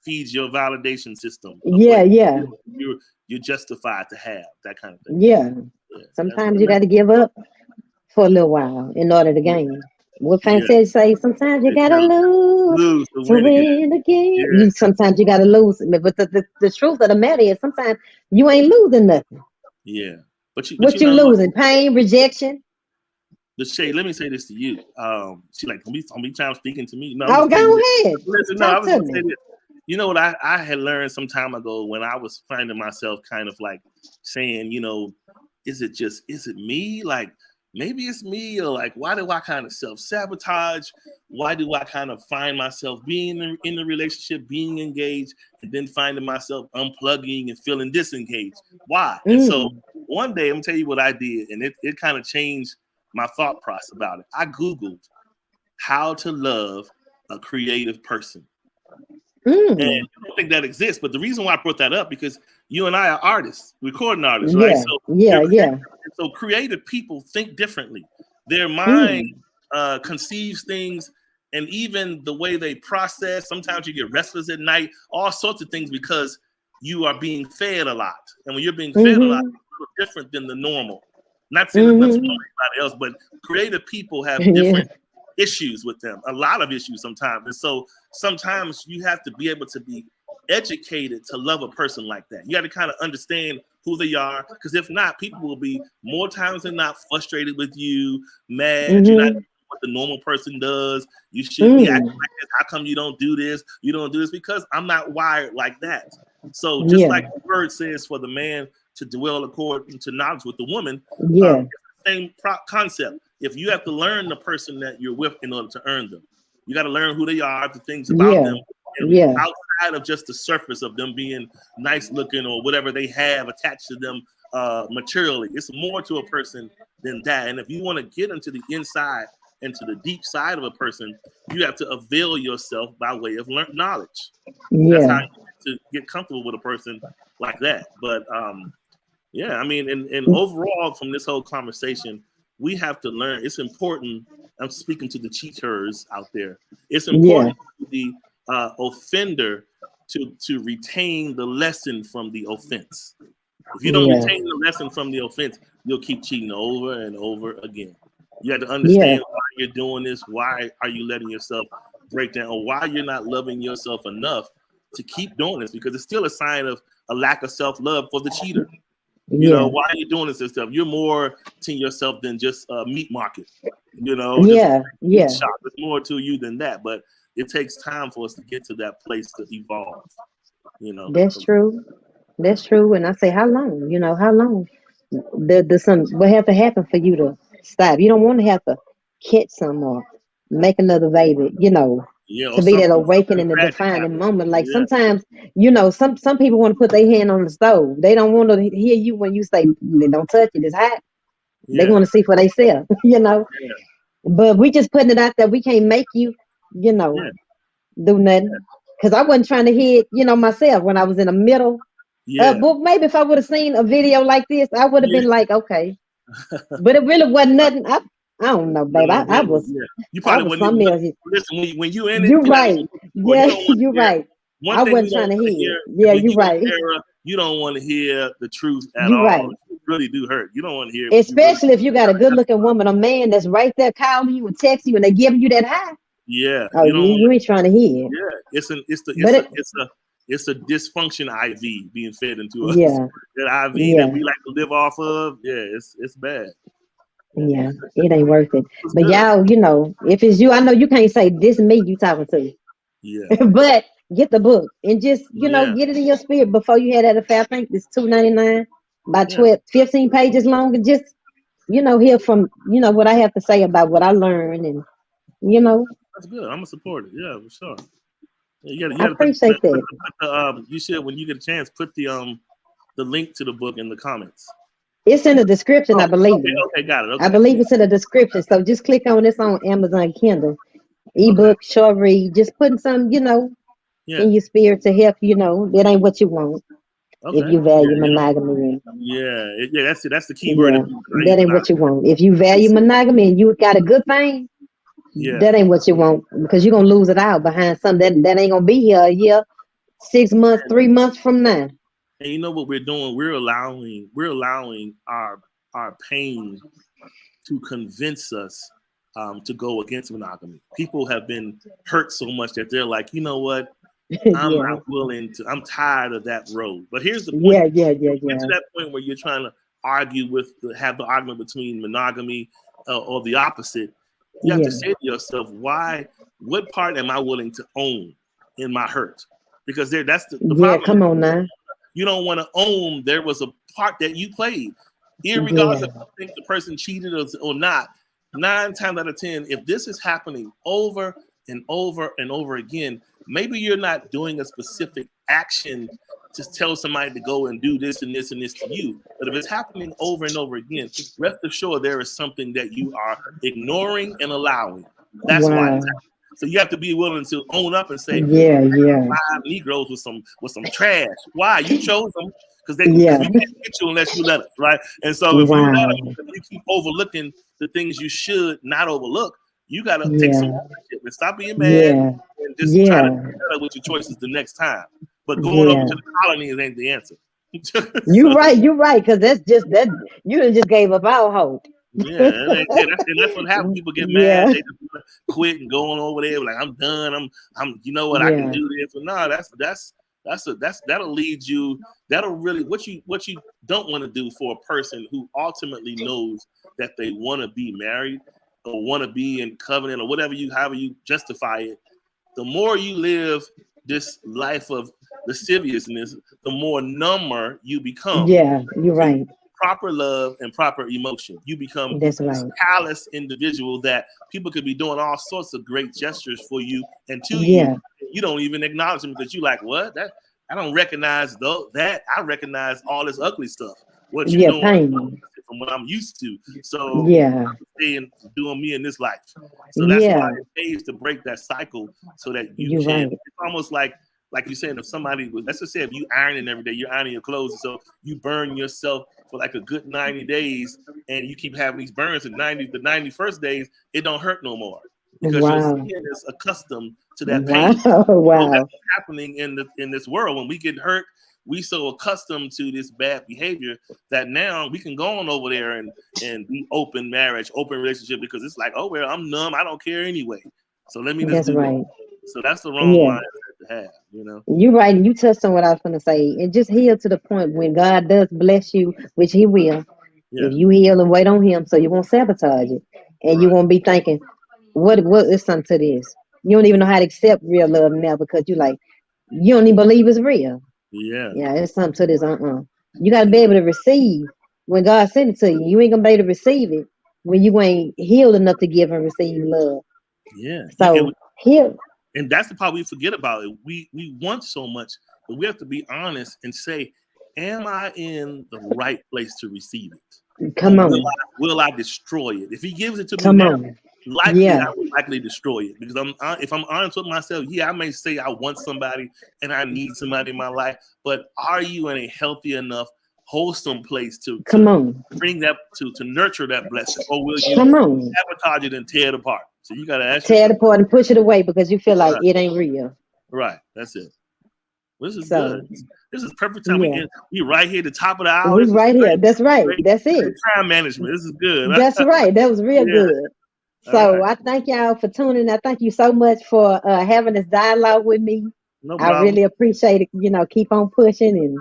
feeds your validation system of what yeah, yeah, you're justified to have, that kind of thing. yeah. Yeah. Sometimes you got to give up for a little while in order to gain. What Fan Yeah. said, say sometimes you You gotta gotta lose lose to to win again. win again. Yeah. Sometimes you gotta lose, but the truth of the matter is sometimes you ain't losing nothing. Yeah. But you What you know what? losing? Pain, rejection. The Shay, let me say this to you. She like, don't be time speaking to me. No, I'm Oh, just telling you. go ahead, Listen, no, I talk was to gonna say me. this. You know what I had learned some time ago when I was finding myself kind of like saying, is it me? Like maybe it's me, or like why do I kind of self-sabotage? Why do I kind of find myself being in the relationship, being engaged, and then finding myself unplugging and feeling disengaged? Why? And so Mm, one day I'm gonna tell you what I did, and it kind of changed my thought process about it. I Googled how to love a creative person. And mm. I don't think that exists. But the reason why I brought that up because you and I are artists, recording artists, right? Yeah, So yeah, yeah. creative people think differently. Their mind Mm, conceives things, and even the way they process. Sometimes you get restless at night, all sorts of things because you are being fed a lot. And when you're being fed a lot, mm-hmm, it's a little different than the normal. Not saying there's nothing wrong mm-hmm. with anybody else, but creative people have Yeah, different issues with them, a lot of issues sometimes. And so sometimes you have to be able to be educated to love a person like that. You got to kind of understand who they are, because if not, people will be more times than not frustrated with you, mad. You're not mm-hmm, doing what the normal person does. You should be acting mm. like this. How come you don't do this? You don't do this because I'm not wired like that. So just Yeah, like the word says for the man to dwell according to knowledge with the woman, yeah, it's the same concept. If you have to learn the person that you're with in order to earn them, you got to learn who they are, the things about yeah, them, and yeah, outside of just the surface of them being nice looking or whatever they have attached to them materially. It's more to a person than that. And if you want to get into the inside and to the deep side of a person, you have to avail yourself by way of knowledge. That's how yeah. you get comfortable with a person like that. But yeah, I mean, and overall, from this whole conversation, we have to learn. It's important. I'm speaking to the cheaters out there. It's Yeah, important to the offender to retain the lesson from the offense. If you don't yeah, retain the lesson from the offense, you'll keep cheating over and over again. You have to yeah, understand why you're doing this. Why are you letting yourself break down, or why you're not loving yourself enough to keep doing this? Because it's still a sign of a lack of self-love for the cheater. yeah, Why are you doing this and stuff? You're more to yourself than just a meat market, just yeah, meat yeah. shop. There's more to you than that. But it takes time for us to get to that place to evolve, That's true. That's true. And I say, how long? How long? The some what have to happen for you to stop? You don't want to have to catch some or make another baby. Yeah, or To be that something awakening, the tragic defining happens. moment. Like Yeah, sometimes, some people want to put their hand on the stove. They don't want to hear you when you say, "Don't touch it. It's hot." They yeah, want to see for themselves. yeah, But we just putting it out there. We can't make you, you know, yeah, do nothing. Because I wasn't trying to hear it, myself when I was in the middle. Yeah. But maybe if I would have seen a video like this, I would have Yeah. been like, okay. But it really wasn't nothing. I don't know, babe. No, I really, was yeah. You I probably was wouldn't even something look. else. Listen, when you in it, You you're not right. even looking for it. You Yeah, don't want you to hear. right. One I thing we wasn't don't trying to want to hear hear it. is Yeah, when you you in right. error, you don't want to hear the truth at You all. right. It really do hurt. You don't want to hear it when you really Especially if you got a trying to good looking justify. woman, a man that's right there calling you and texting you and they giving you that high. Yeah, Oh, you don't want. you ain't trying to hear it. Yeah, But it, it's a dysfunction IV being fed into us. yeah, That IV that yeah, we like to live off of. Yeah, it's bad. Yeah, yeah, it ain't worth it. it's But good. y'all, if it's you, I know you can't say this me you talking to. Yeah, But get the book and just, yeah, get it in your spirit before you had that affair. I think it's $2.99, about yeah. 12, 15 pages long, and just, hear from, what I have to say about what I learned and, you know, That's good. I'm gonna support it. Yeah, for sure. Yeah, you I gotta appreciate that. put the you should when you get a chance put the link to the book in the comments. It's in the description, I Oh, believe. okay, okay, got it. I Okay, believe yeah, it's in the description. So just click on this on Amazon Kindle. okay, Ebook, short read, just putting some, yeah, in your spirit to help, that ain't what you want if okay, you yeah, value you know, monogamy. yeah. That's the key word. Yeah, that ain't Monogamy. what you want. If you value It's, monogamy and you got a good thing, yeah, that ain't what you want because you're gonna lose it out behind something that ain't gonna be here a year, 6 months, 3 months from now. and you know what we're doing? We're allowing our pain to convince us to go against monogamy. People have been hurt so much that they're like, you know what? I'm Yeah, not willing to. I'm tired of that road. But here's the point: yeah, yeah, when yeah, you get to yeah, that point where you're trying to have the argument between monogamy or the opposite, you have to yeah, say to yourself, why? What part am I willing to own in my hurt? Because that's the yeah. problem. Come on now. You don't want to own there was a part that you played, irregardless Yeah, if you think the person cheated or not. 9 times out of 10, if this is happening over and over and over again, maybe you're not doing a specific action to tell somebody to go and do this and this and this to you. But if it's happening over and over again, rest assured there is something that you are ignoring and allowing. That's why wow. it's happening. So you have to be willing to own up and say, Yeah, yeah, 5 Negroes with some trash. Why? You chose them because yeah. we can't get you unless you let us, right? And so if you let Wow. us, if you keep overlooking the things you should not overlook, you got to take some Yeah, ownership and stop being mad yeah, and just try to do yeah, better with your choices the next time. But going over yeah. to the colonies ain't the answer. You So right, you right, because that's just that you done just gave up all hope. yeah, that's what happens. People get mad, Yeah, they just wanna quit and going over there like I'm done. I'm you know what I can yeah, do this. But no, that'll lead you. That'll really what you don't want to do for a person who ultimately knows that they want to be married or want to be in covenant or however you justify it. The more you live this life of lasciviousness, the more number you become yeah. You're to right. proper love and proper emotion. You become That's this right. callous individual that people could be doing all sorts of great gestures for you and to you. Yeah, You don't even acknowledge them because you like, what? That I don't recognize though that I recognize all this ugly stuff. What you yeah. doing Pain. from what I'm used to. So Yeah, I'm staying doing me in this life. So that's why yeah. it pays to break that cycle so that you You're can. right. It's almost like you saying if somebody was, let's just say if you ironing every day, you're ironing your clothes, so you burn yourself for like a good 90 days, and you keep having these burns. And the 91st days, it don't hurt no more because your Wow, skin is accustomed to that wow, pain. So that's wow. what's happening in this world. When we get hurt, we so accustomed to this bad behavior that now we can go on over there and be open marriage, open relationship because it's like, oh well, I'm numb, I don't care anyway. So let me just That's do that. right. So that's the wrong Yeah. mindset to have, you know. You're right, and you touched on what I was going to say. And just heal to the point when God does bless you, which He will. Yeah, If you heal and wait on Him, so you won't sabotage it, and you right. won't be thinking, what is something to this? You don't even know how to accept real love now because you don't even believe it's real. Yeah, Yeah, it's something to this. You got to be able to receive when God sent it to you. You ain't gonna be able to receive it when you ain't healed enough to give and receive love. yeah. So heal. And that's the part we forget about it. We want so much, but we have to be honest and say, am I in the right place to receive it? Or Come on, will I destroy it? If he gives it to me come now, on. likely Yeah. I would likely destroy it because if I'm honest with myself, yeah, I may say I want somebody and I need somebody in my life, but are you in a healthy enough, wholesome place to Come on. bring that to nurture that blessing, or will you Come on. sabotage it and tear it apart? So you got to ask Tear it yourself, apart and push it away because you feel like right, it ain't real. right, that's it. Well, this is So good. This is perfect time. yeah. We right here at the top of the hour. We This is right here. great. That's right. Great, That's great it. time management. This is good. That's right. That was real Yeah. good. All So right. I thank y'all for tuning. I thank you so much for having this dialogue with me. No I problem. really appreciate it. Keep on pushing and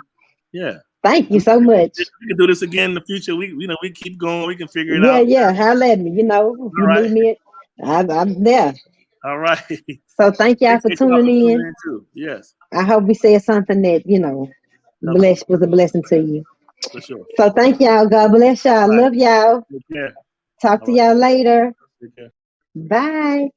Yeah. thank you We, so much. we can do this again in the future. We keep going. We can figure it Yeah, out. yeah. Holla at me. If All you right. need me, I'm there. All right. So thank y'all for Appreciate you all tuning for tuning in. in too. Yes, I hope we said something that, helps you was a blessing to you. for sure. So thank y'all. God bless y'all. All right. Love y'all. Take care. Talk All to right. y'all later. Take care. Bye.